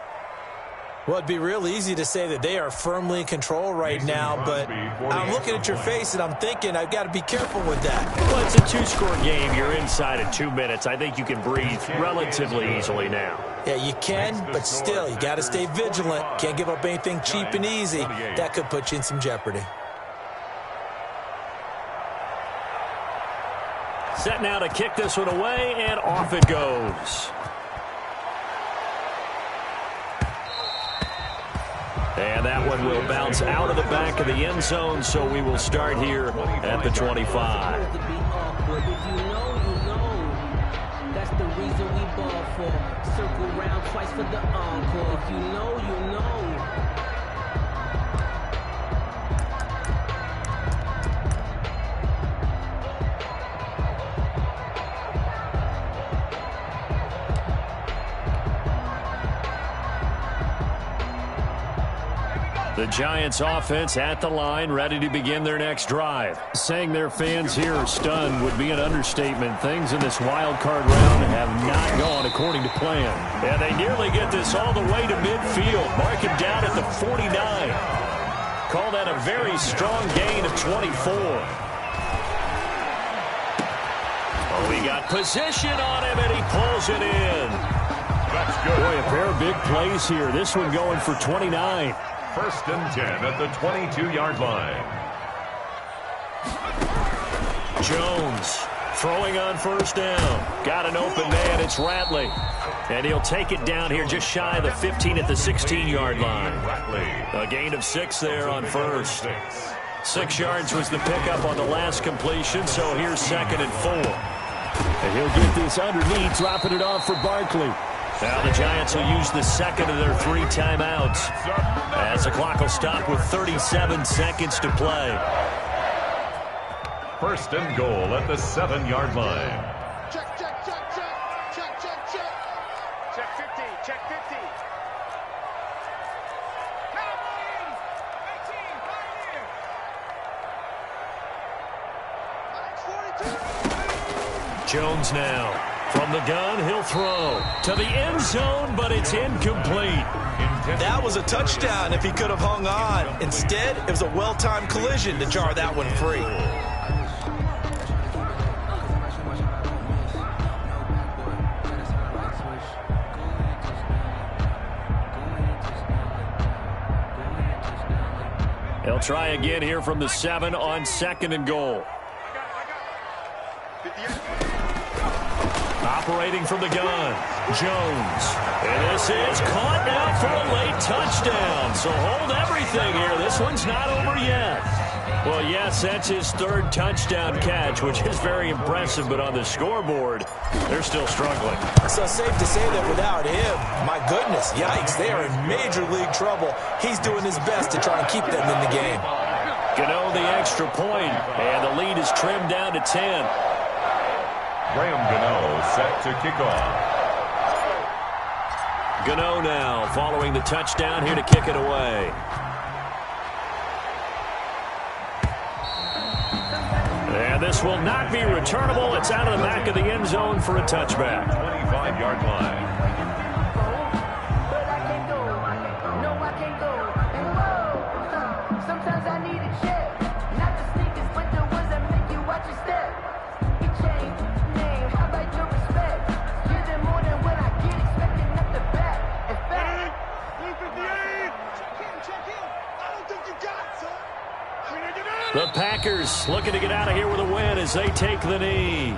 Well, it'd be real easy to say that they are firmly in control right now, but I'm looking at your face and I'm thinking I've got to be careful with that. Well, it's a 2-score game. You're inside of 2 minutes. I think you can breathe relatively easily now. Yeah, you can, but still, you got to stay vigilant. Can't give up anything cheap and easy. That could put you in some jeopardy. Set now to kick this one away, and off it goes. And that one will bounce out of the back of the end zone, so we will start here at the 25. That's the reason we ball for. Circle round twice for the encore. If you know, you know. The Giants offense at the line, ready to begin their next drive. Saying their fans here are stunned would be an understatement. Things in this wild card round have not gone according to plan. And they nearly get this all the way to midfield. Mark him down at the 49. Call that a very strong gain of 24. Oh, he got position on him, and he pulls it in. That's good. Boy, a pair of big plays here. This one going for 29. 1st and 10 at the 22-yard line. Jones throwing on first down. Got an open man. It's Ratley. And he'll take it down here just shy of the 15 at the 16-yard line. A gain of 6 there on first. 6 yards was the pickup on the last completion, so here's 2nd and 4. And he'll get this underneath, dropping it off for Barkley. Now the Giants will use the second of their 3 timeouts as the clock will stop with 37 seconds to play. 1st and goal at the 7-yard line. Check. Jones now. From the gun, he'll throw to the end zone, but it's incomplete. That was a touchdown if he could have hung on. Instead, it was a well-timed collision to jar that one free. He'll try again here from the 7 on 2nd and goal. Operating from the gun, Jones. And this is caught now for a late touchdown. So hold everything here. This one's not over yet. Well, yes, that's his 3rd touchdown catch, which is very impressive. But on the scoreboard, they're still struggling. So safe to say that without him, my goodness, yikes, they are in major league trouble. He's doing his best to try and keep them in the game. Gano the extra point, and the lead is trimmed down to 10. Graham Gano set to kick off. Gano now following the touchdown here to kick it away. And this will not be returnable. It's out of the back of the end zone for a touchback. 25-yard line. Sometimes I need a check. Not the sneakers, but the ones that make you watch your step. You change name, how about your respect? Give them more than what I get, expecting at the back. In fact, 158. Check in. I don't think you got it, son. The Packers looking to get out of here with a win as they take the knee.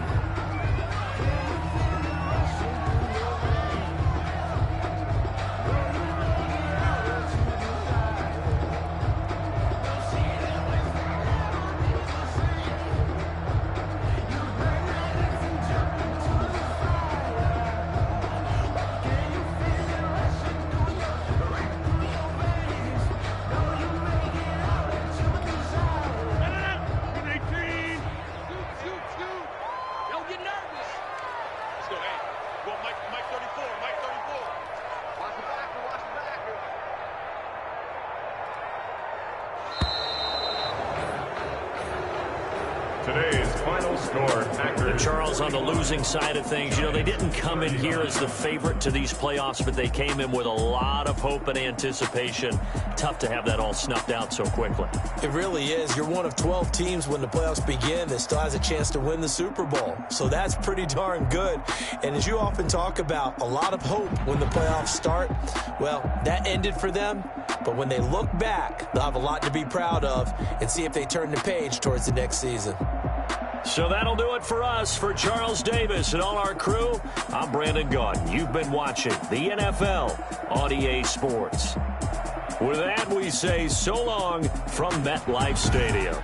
Today's final score, Packers. Charles, on the losing side of things, you know, they didn't come in here as the favorite to these playoffs, but they came in with a lot of hope and anticipation. Tough to have that all snuffed out so quickly. It really is. You're one of 12 teams when the playoffs begin that still has a chance to win the Super Bowl. So that's pretty darn good. And as you often talk about, a lot of hope when the playoffs start. Well, that ended for them. But when they look back, they'll have a lot to be proud of and see if they turn the page towards the next season. So that'll do it for us. For Charles Davis and all our crew, I'm Brandon Gaudin. You've been watching the NFL on EA Sports. With that, we say so long from MetLife Stadium.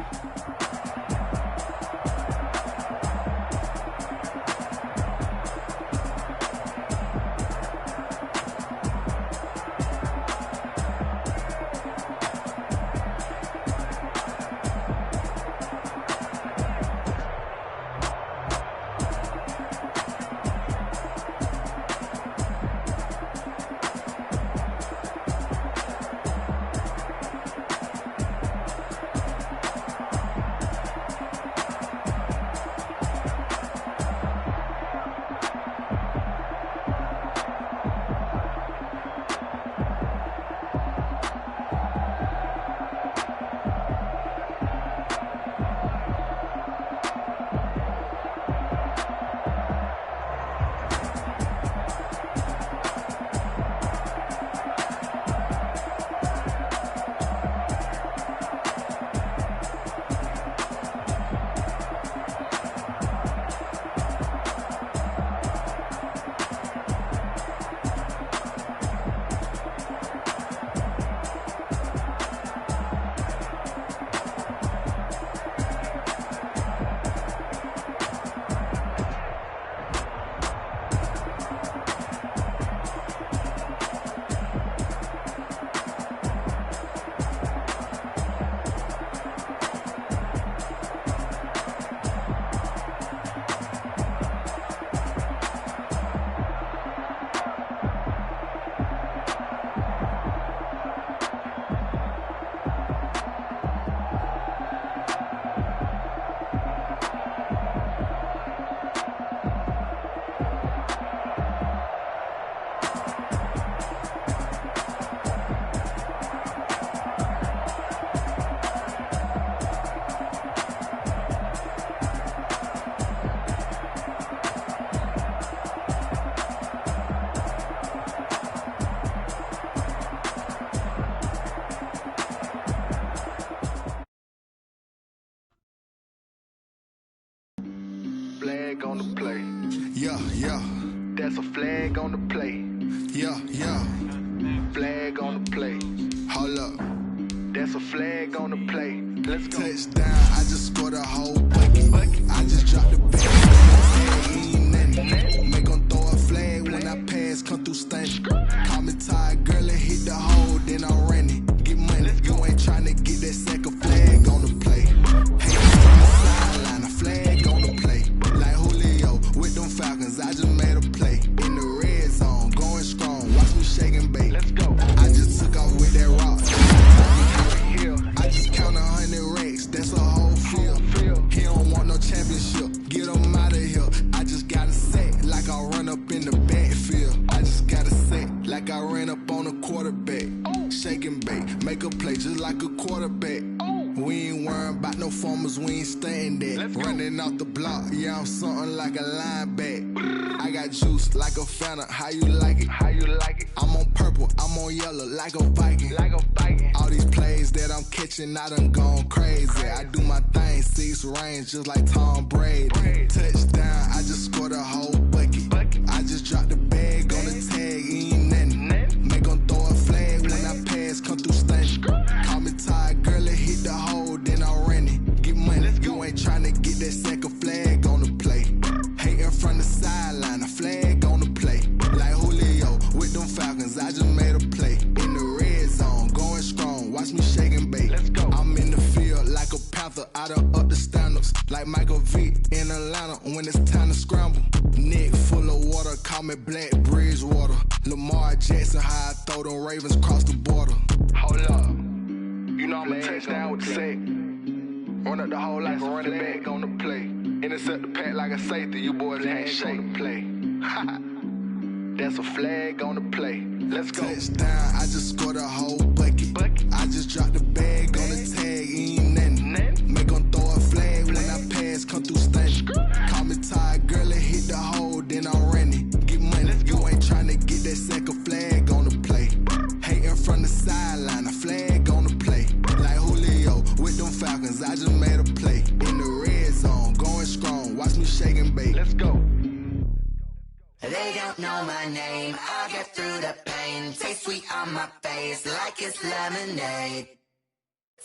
the play. Yeah, yeah. That's a flag on the play. Yeah, yeah. Flag on the play. Hold up. That's a flag on the play. Let's go. Touchdown, I just scored a whole bucket. I just dropped the bag. Ain't nothing. Make 'em throw a flag when I pass, come through stunning. Call me tired, girl, and hit the hole, then I'm running. Get money, you ain't tryna get that second flag on the play. Hey, on the sideline, a flag on the play. Like Julio with them Falcons, I just made a play. In the red zone, going strong, watch me shake and bake. Let's go. I just took off with that rock. I just count 100 racks, that's a whole field. He don't want no championship, get him out of here. I just gotta say, like I run up in the backfield. I just gotta say, like I ran up on a quarterback. Shake and bake, make a play just like a quarterback. We ain't worrying about no formers, we ain't staying there. Running off the block, yeah, I'm something like a linebacker. I got juice like a Fanta, how you like it? How you like it? I'm on purple, I'm on yellow, like a Viking. Like a Viking. All these plays that I'm catching, I done gone crazy. I do my thing, 6 range, just like Tom Brady. Touchdown, I just scored a whole bucket. I just dropped the bag on the tag, ain't nothing. Make 'em throw a flag when I pass, come through stunning. Call me tired, girl, and hit the hole, then I'm running. Get money, you ain't tryna get that second flag on the play. Hating from the sideline, a flag on the play. Like Julio with them Falcons, I just made a play. In the red zone, going strong, watch me shake and bake. Let's go. I'm in the field like a Panther, I done up the standards. Like Michael Vick in Atlanta when it's time to scramble. Neck full of water, call me Black Bridgewater. Lamar Jackson, how I throw them Ravens across the border. Hold up. You know I'm a touchdown with the sack. Run up the hole like a running back on the play. Intercept the pack like a safety, you boys ain't shake the play. That's a flag on the play. Let's go. Touchdown, I just scored a whole bucket. I just dropped the bag on the tag, ain't nothing. Make 'em throw a flag when I pass, come through stunning. Call me tired, girl, and hit the hole, then I'm running. Get money, you ain't tryna get that second flag on the play. Hating from the sideline, a flag on the play. Like Julio with them Falcons, I just made a play. In the red zone, going strong, watch me shake and bake. Let's go. They don't know my name, I'll get through the pain. Taste sweet on my face like it's lemonade.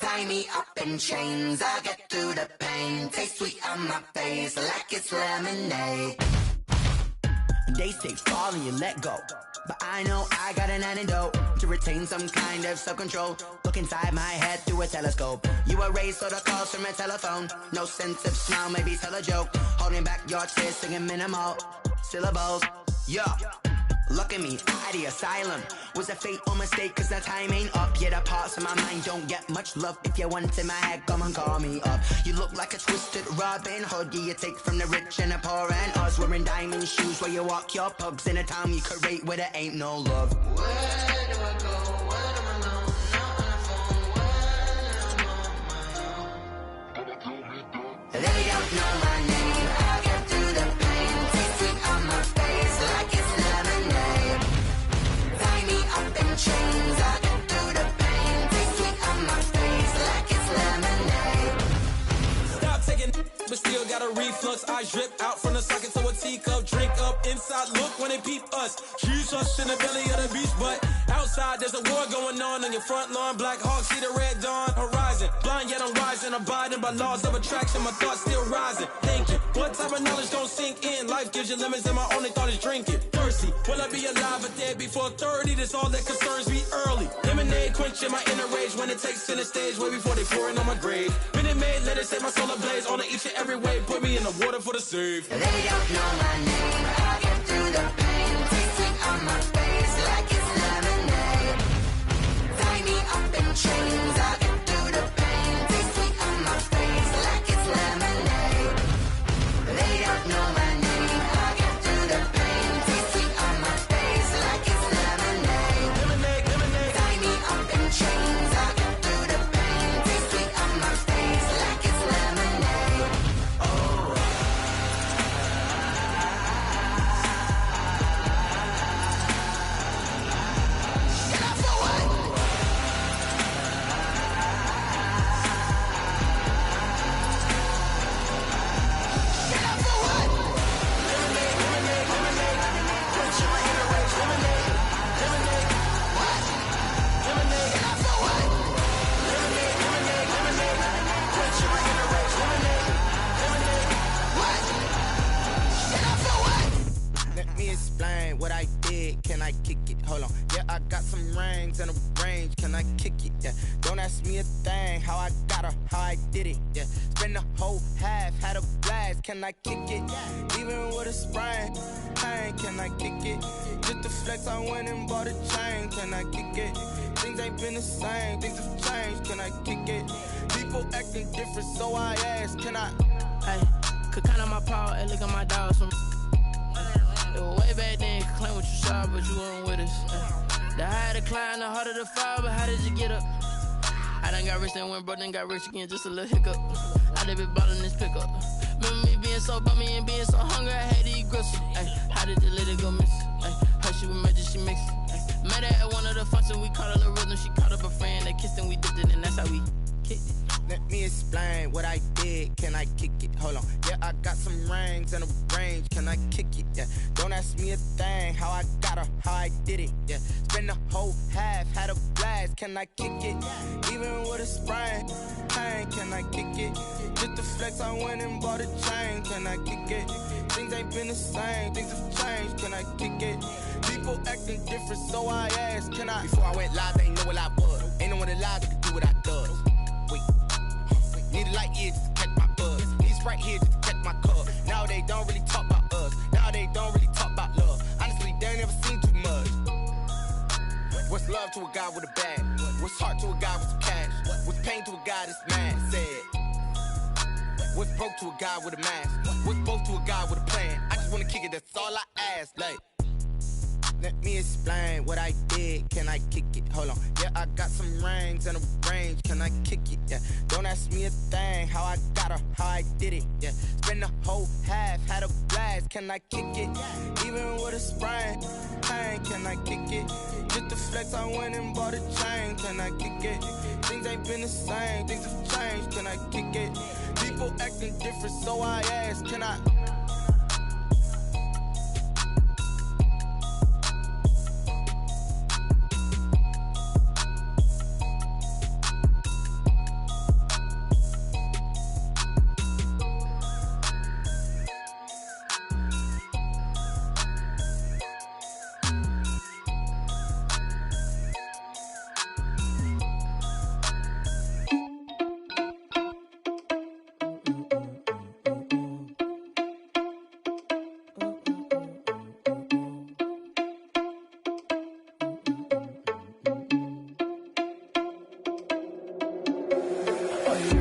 Tie me up in chains, I'll get through the pain. Taste sweet on my face like it's lemonade. They say fall and you let go, but I know I got an antidote to retain some kind of self-control. Look inside my head through a telescope. You erase all the calls from a telephone. No sense of smile, maybe tell a joke. Holding back your tears, singing minimal syllables. Yeah, look at me, out of the asylum. Was a fate or mistake, cause the time ain't up. Yet the parts of my mind don't get much love. If you want in my head, come and call me up. You look like a twisted Robin Hood. Yeah, you take from the rich and the poor and us. Wearing diamond shoes where you walk your pugs. In a town you create where there ain't no love. Where do I go? Where am I alone? Not on the phone. When I'm on my own. They don't know my name. I'll get through the pain. Taste sweet on my face like it's lemonade. Tie me up in chains. I'll get through the pain. Taste sweet on my face like it's lemonade. Stop taking but still got a reflux. I drip out from the socket to a teacup. Drink up inside, look when they peep us. Jesus in the belly of the beast, but outside there's a war going on your front lawn. Black Hawk, see the red dawn horizon. Blind yet I'm rising, abiding by laws of attraction. My thoughts still rising, thinking what type of knowledge don't sink in? Life gives you lemons and my only thought is drinking. Thirsty, will I be alive or dead before 30? That's all that concerns me early. Lemonade quenching my inner rage when it takes center stage way before they pouring on my grave. Minute Maid, let it set my soul ablaze on each and every way. Put me in the water for the save. They don't know my name. I'll get through the pain. Taste sweet on my face like it's lemonade. Tie me up in chains. I'll get through the pain. Taste sweet on my face like it's lemonade. They don't know my name. I'll get through the pain. Taste sweet on my face like it's lemonade. Tie me up in chains. I'll get through the pain. Taste sweet on my face like it's lemonade. Oh. did, can I kick it? Hold on, yeah, I got some rings and a range, can I kick it? Yeah, don't ask me a thing, how I got her, how I did it. Yeah, spend the whole half, had a blast, can I kick it? Even with a sprain, pain, can I kick it? Just to flex, I went and bought a chain, can I kick it? Things ain't been the same, things have changed, can I kick it? People acting different, so I ask, can I? Hey, could count on my power, and look at my dogs from. It was way back then, could claim what you saw, but you weren't with us. The higher the climb, the harder the fall, but how did you get up? I done got rich, then went broke, then got rich again, just a little hiccup. I done been bottling this pickup. Remember me being so bummy and being so hungry, I had to eat gristle. Ay, how did the lady go miss? Ay, her she was magic, she mixed. Met her at one of the functions, we caught a little rhythm, she caught up a friend, they kissed and we dipped it, and that's how we kicked it. Let me explain what I did, can I kick it? Hold on, yeah, I got some rings and a range, can I kick it? Yeah, don't ask me a thing, how I got her, how I did it. Yeah, spend the whole half, had a blast, can I kick it? Even with a sprain, pain, can I kick it? Just to flex, I went and bought a chain, can I kick it? Things ain't been the same, things have changed, can I kick it? People acting different, so I asked, can I? Before I went live, they ain't know what I was. Ain't no one alive that could do what I does. Need a light here just to catch my buzz. Need Sprite here just to catch my cup. Now they don't really talk about us. Now they don't really talk about love. Honestly, they ain't never seen too much. What's love to a guy with a bag? What's heart to a guy with some cash? What's pain to a guy that's mad? Said. What's broke to a guy with a mask? What's both to a guy with a plan? I just wanna kick it, that's all I ask. Like, let me explain what I did, can I kick it? Hold on, yeah, I got some rings and a range, can I kick it? Yeah, don't ask me a thing, how I got her, how I did it. Yeah, spend the whole half, had a blast, can I kick it? Even with a sprain, pain, can I kick it? Just to flex, I went and bought a chain, can I kick it? Things ain't been the same, things have changed, can I kick it? People acting different, so I ask, can I?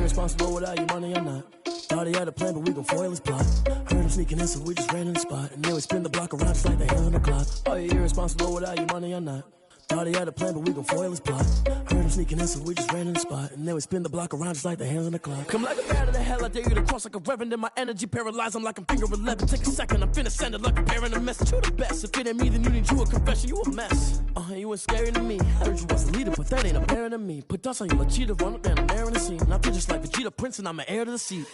Responsible without your money or not. Thought he had a plan, but we gon' foil his plot. Heard him sneaking in, so we just ran in the spot. And then we spin the block around just like the hell on the clock. Are you irresponsible without your money or not? Thought he had a plan, but we gon' foil his plot. Heard him sneaking in, so we just ran in the spot. And then we spin the block around just like the hands on the clock. Come like a bat of the hell, I dare you to cross like a reverend. And my energy paralyzed, I'm like I'm finger 11. Take a second, I'm finna send it like a bear in a message. You the best, if it ain't me, then you need you a confession. You a mess, you ain't scary to me. Heard you was a leader, but that ain't apparent to me. Put dust on you, like cheetah, run up and I'm there in the scene. And I feel just like Vegeta Prince, and I'm an heir to the seat.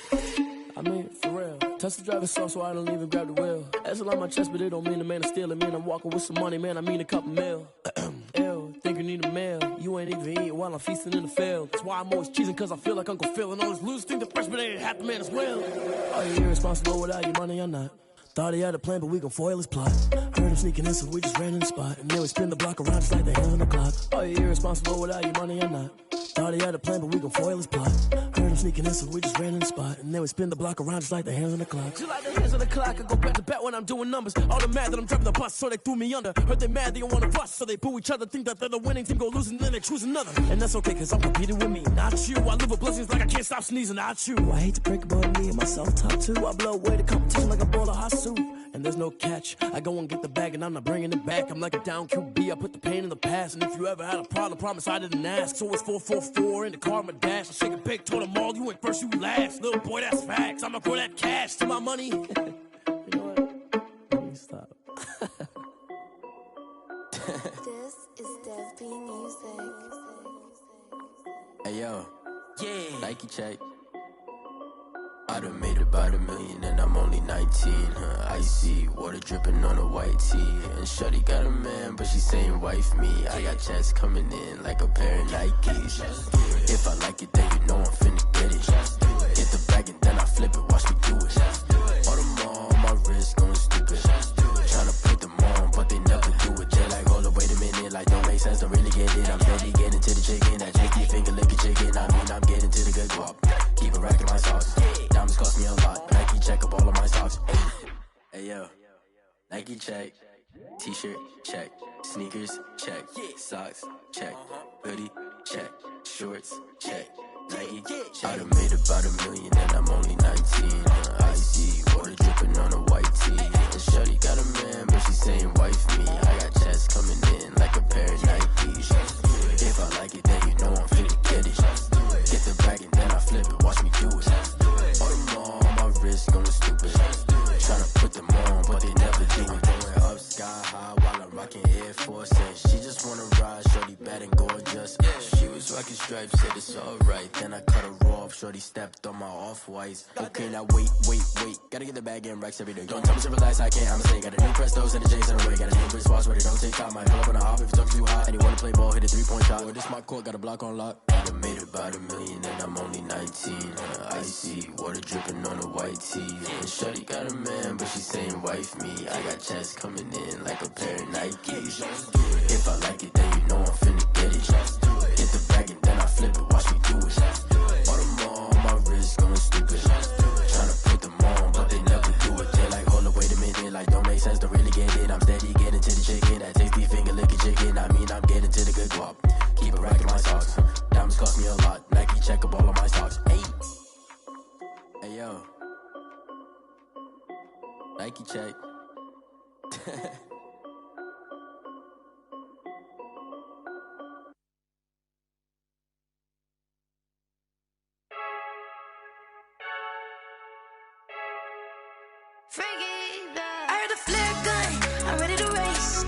I mean, for real. Touch the driver's soft, so I don't even grab the wheel. That's on my chest, but it don't mean the man is stealing. Man, I'm walking with some money, man, I mean a couple mil. Ew, think you need a meal. You ain't even eating while I'm feasting in the field. That's why I'm always cheesing, cause I feel like Uncle Phil. And all those losers think the freshman ain't half the man as well. Are you irresponsible without your money or not? Thought he had a plan, but we gon' foil his plot. Heard him sneaking in, so we just ran in the spot. And then we spin the block around just like the hell on the clock. Are you irresponsible without your money or not? Thought he had a plan, but we gon' foil his plot. Heard him sneaking in, so we just ran in the spot. And then we spin the block around just like the hands on the clock. Just like the hands on the clock, I go back to back when I'm doing numbers. All the mad that I'm driving the bus, so they threw me under. Heard they mad, they don't wanna bust, so they boo each other. Think that they're the winning team, go losing, then they choose another. And that's okay, cause I'm competing with me, not you. I live with blessings like I can't stop sneezing, not you. I hate to break about me and myself top two. I blow away the competition like a bowl of hot soup. And there's no catch, I go and get the bag and I'm not bringing it back. I'm like a down QB, I put the pain in the past. And if you ever had a problem, promise I didn't ask. So it's 444 in the car, my dash. I shake a big, told them all, you ain't first, you last. Little boy, that's facts, I'ma throw that cash to my money. You know what? Let me stop. This is Dev B Music. Hey yo, yeah, Nike check. I done made about $1 million and I'm only 19, icy, water dripping on a white tee. And shawty got a man, but she saying wife me. I got checks coming in like a pair of Nikes. If I like it, then you know I'm finna get it. Get the bag and then I flip it, watch me do it. All them on my wrist going stupid. Tryna put them on, but they never do it. Nike check, t-shirt check, sneakers check, socks check, hoodie check, shorts check, Nike check. I done made about $1 million and I'm only 19. Icy water dripping on a white tee. And shorty got a man, but she saying wife me. I got chest coming in like a pair of Nikes. If I like it, then you know I'm finna get it. Get the bag and then I flip it. Watch me do it. All them all on my wrist going stupid. Tryna put them on, but they never do it. Going up sky high while I'm rocking Air Force. And she just wanna ride, shorty bad and gorgeous. She was rocking stripes, said it's alright. Then I cut her off, shorty stepped on my off-whites. Okay, now wait. Gotta get the bag and racks every day. Don't tell me to relax, I can't, I'ma say. Got a new Prestos and a J's in the way. Got a new wristwatch where they don't take time. Might pull up on a hop if it's talking too hot. And you wanna play ball, hit a 3-point shot. Well, this my court, got a block on lock. I done made about $1 million and I'm only 19. Icy water dripping on a white tee. And shorty got a man, but she saying wife me. I got chest coming in like a pair of Nikes. If I like it, then you know I'm finna get it. Get the bag and then I flip it. Watch me do it. All them all on my wrist going stupid. Tryna put them on, but they never do it. They're like, hold up, wait a minute. Like, don't make sense to really get it. I'm steady getting to the chicken. That tasty finger licking chicken. I mean, I'm getting to the good guap. Keep it racking my socks. Diamonds cost me a lot. Nike check up all of my stocks. Hey, yo. Nike check. I heard a flare gun, I'm ready to race.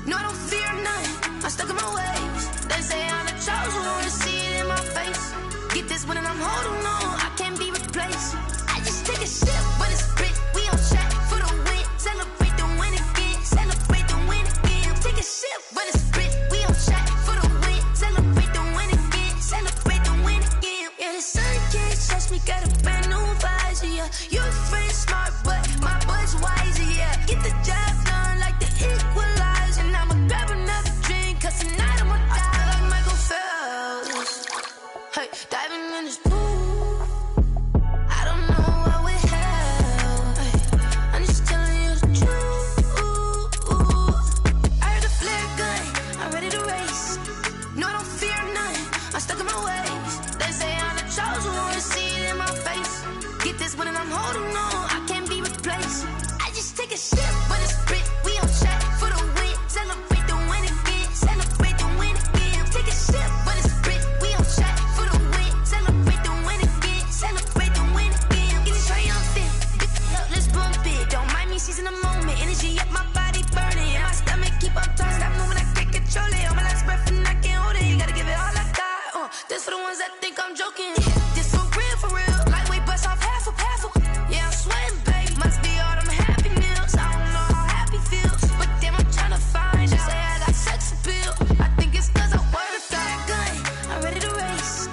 No, I don't fear none, I'm stuck in my ways. They say I'm the chosen one, see it in my face. Get this one and I'm holding on, I can't be replaced. I just take a sip, but it's split, we on track for the win. Celebrate the win again, celebrate the win again. Take a sip, but it's split, we on track for the win. Celebrate the win again, celebrate the win again. Yeah, the sun can't touch me, got a brand new visor, yeah. You're friend smart, but my boy's wiser, yeah. Get the job done like the equalizer. And I'ma grab another drink, cause tonight I'ma die like Michael Phelps. Hey, diving in this pool, I don't know what we have. Hey, I'm just telling you the truth. I heard a flare gun, I'm ready to race. No, I don't fear none, I'm stuck in my ways. They say I'm the chosen one, see it in my face. Get this one and I'm holding on, I can't be replaced. I just take a sip, but it's split, we on track for the win. Celebrate the win again, celebrate the win again. Take a sip, but it's split, we on track for the win. Celebrate the win again, celebrate the win again. Get it triumphant, let's bump it. Don't mind me seizing the moment, energy up my body burning. And my stomach keep up talking, stop moving, I can't control it. On my last breath and I can't hold it, you gotta give it all I got. This for the ones that think I'm joking. This for real, lightweight bust off half a. Yeah, I'm sweating, babe. Must be all them happy meals. I don't know how happy feels, but damn, I'm tryna find out. Say I got sex appeal. I think it's cause I wear a fat gun. I'm ready to race.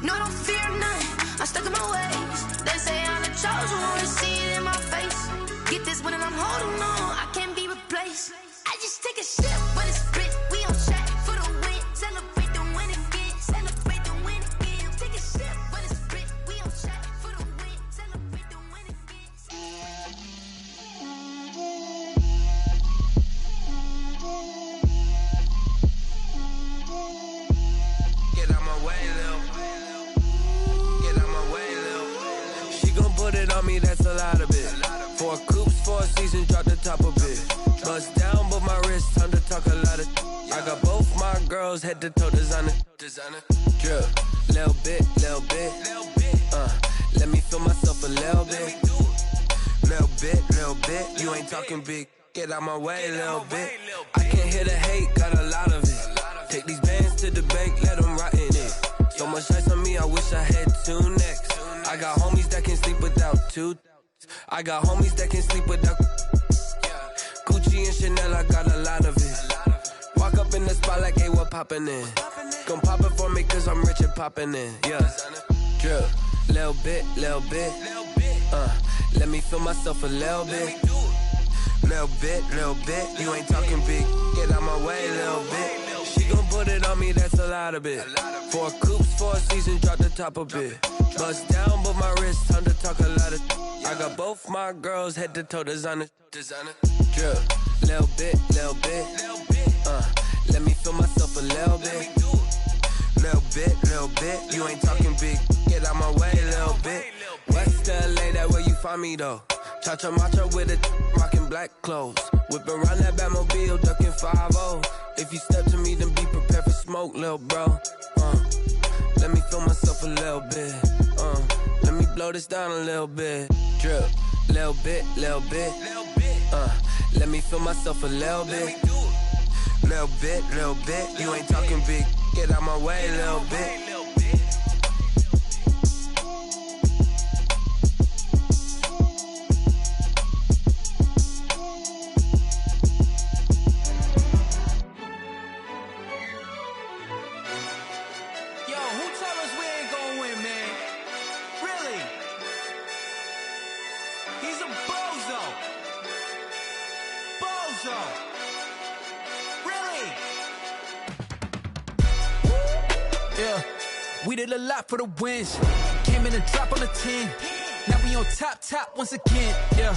No, I don't fear none. I'm stuck in my ways. They say I'm the chosen one, see it in my face. Get this one and I'm holding on, I can't be replaced. I just take a sip, but it's split. We on track for the win. Celebrate the win again. Celebrate the win again. Take a sip, but it's split. We on track for the win. Celebrate the win again. Get out my way, Lil. Get out my way, Lil. She gon' put it on me, that's a lot of it. 4 coops, 4 seasons, drop the top a bit. Bust down, but my wrist, time to talk a lot of. I got both my girls, head to toe designer. Drip, little bit. Let me feel myself a little bit. Little bit. You ain't talking big. Get out my way, little bit. I can't hear the hate, got a lot of it. Take these bands to the bank, let them rot in it. So much ice on me, I wish I had 2 necks. I got homies that can sleep without 2. I got homies that can sleep without Gucci and Chanel, I got a lot of it. Walk up in the spot like, hey, what poppin' in? Gon' pop it for me cause I'm rich and poppin' in. Yeah, drip, little bit. Let me feel myself a little bit. Little bit. You ain't talking big. Get out my way, little bit. She gon' put it on me, that's a lot of it. 4 coops, 4 seasons, drop the top a bit. Bust down, but my wrist, time to talk a lot of. I got both my girls head to toe designer. Drip, little bit. Let me feel myself a little bit. Little bit. You ain't talking big. Get out my way, little bit. West LA, that where you find me though. Cha-cha matcha with a rockin' black clothes. Whip around that Batmobile, ducking 5-0. If you step to me, then be prepared for smoke, little bro. Let me feel myself a little bit. Let me blow this down a little bit. Drip, little bit. Let me feel myself a little bit. Little bit. You ain't talking big. Get out my way, little bit. We did a lot for the wins. Came in and dropped on the 10. Now we on top once again. Yeah.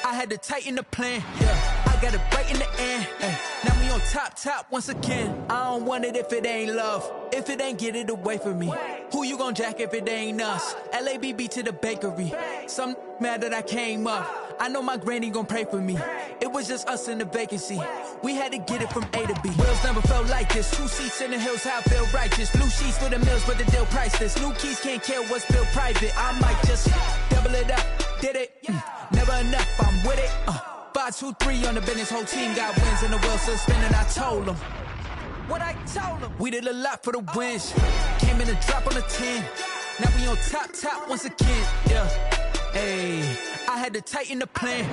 I had to tighten the plan. Yeah. I got it right in the end. Now we on top once again. I don't want it if it ain't love. If it ain't, get it away from me. Who you gon' jack if it ain't us? LABB to the bakery. Some mad that I came up. I know my granny gon' pray for me. It was just us in the vacancy. We had to get it from A to B. Wheels never felt like this. 2 seats in the hills, how I feel righteous. Blue sheets for the mills, but the deal priceless. New keys can't kill what's built private. I might just double it up. Did it? Never enough, I'm with it. 5, 2, 3 on the business. Whole team got wins and the wheels still spinning. I told them what I told them. We did a lot for the wins. Came in and dropped on the 10. Now we on top once again. Yeah. Hey, I had to tighten the plan.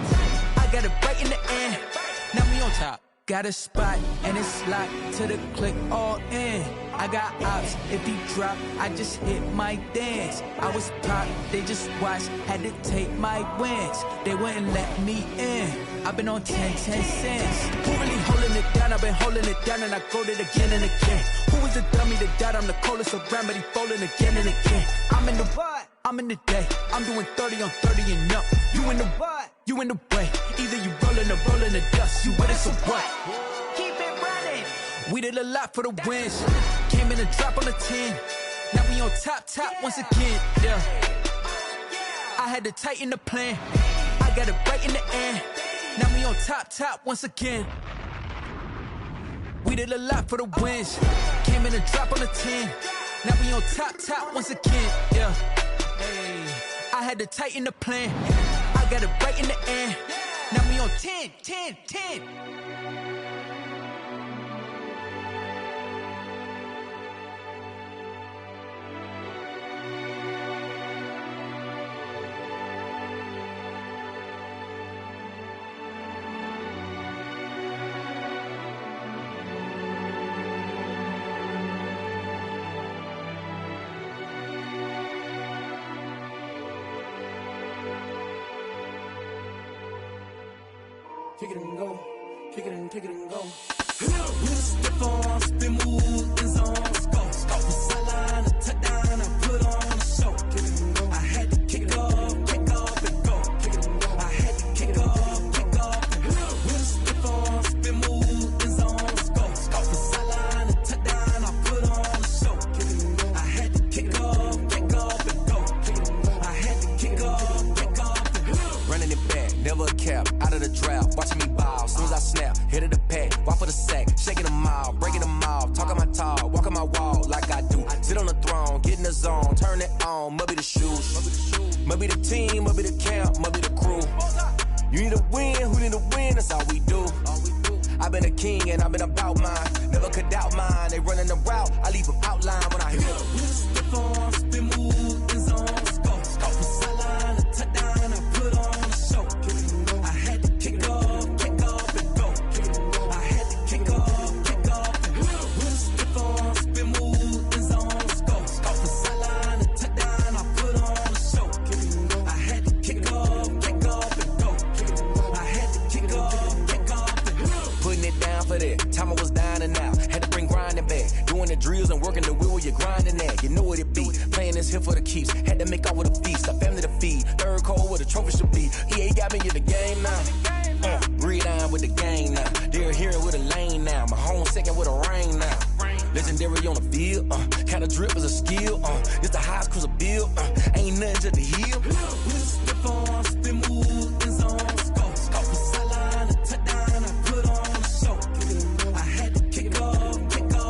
I got it right in the end. Now we on top. Got a spot and it's locked to the click all in. I got ops, if he drop, I just hit my dance. I was top, they just watched, had to take my wins. They wouldn't let me in. I've been on 10 cents. Who really holding it down? I've been holding it down and I go it again and again. Who was the dummy that died? I'm the coldest around, but he falling again and again. I'm in the what? I'm in the day. I'm doing 30 on 30 and up. You in the what? You in the way. Either you rolling or rolling the dust. You with us or what? Keep it running. We did a lot for the wins. Came in and dropped on the 10. Now we on top once again. Yeah. I had to tighten the plan. I got it right in the end. Now we on top once again. We did a lot for the wins. Came in and dropped on the 10. Now we on top once again. Yeah. Hey, I had to tighten the plan. I got it right in the end. Now we on 10. Kick it and go, kick it and go. With a stiff on, spin move, in zone, let's go. Off the sideline, a touchdown, I put on a show. Kick it and go. I had to kick off and go. Kick it and go. I had to kick off and go. With a stiff on, spin move, in zone, let's go. Off the sideline, a touchdown, I put on a show. Kick it and go. I had to kick off and go. Kick it and go. I had to kick off and go. Running it back, never a cap, out of the draft, watching me ball. Soon as I snap, hit of the pack, walk for the sack, shaking them out, breaking them off, talking my talk, walking my wall like I do. Sit on the throne, get in the zone, turn it on, must be the shoes, must be the team, must be the camp, must be the crew. You need to win, who need to win, that's all we do. I've been a king and I've been about mine, never could doubt mine. They running the route, I leave them outline when I hit them. With a stiff on, spin move, in zone, let's go. Off the sideline, a touchdown, I put on a show. I had to kick off and go. I had to kick off and go. With a stiff on, spin move, in zone, let's go. Off the sideline, a touchdown, I put on a show. I had to kick off and go. I had to kick off and go. Putting it down for that, time I was down and out. Had to bring grinding back, doing the drills and working the wheel where you're grinding at. You know what it be, playing in it's here for the keeps. Had to make off with a feast, a family to feed. Third cold where the trophy should be. EA got me in the game now. Breed on with the game now. They're here with a lane now. My home second with a rain now. Legendary on the field, kinda drip is a skill, it's the highest cruiser bill, ain't nothing to the hill. We just step on, spin move, in zone, scope for sideline, a touchdown, I put on a show. I had to kick off and go.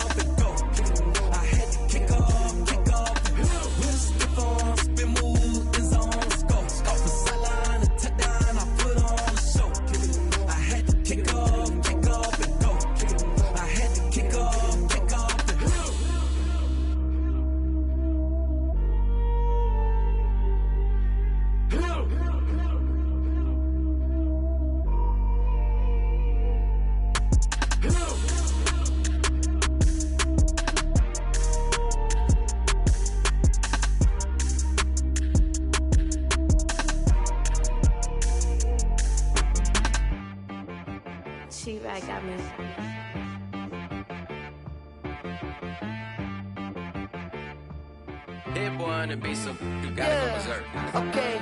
I had to kick off and go. We just step on, spin move, in zone, scope for sideline, a touchdown, I put on a show. I had to kick off and go. I had to kick off. She-Rag got me. Hit boy on the beat, so you gotta go berserk. Okay.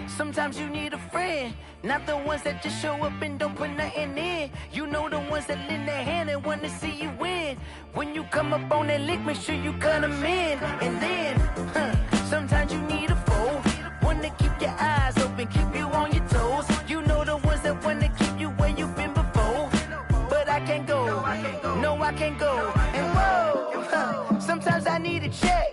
Sometimes you need a friend, not the ones that just show up and don't put nothing in. You know the ones that lend their hand and want to see you win. When you come up on that lick, make sure you cut them in. And then, sometimes you need a foe, one to keep your eyes open, keep you on your toes. You know the ones that want to keep you where you've been before. But I can't go, no I can't go. And whoa, sometimes I need a check.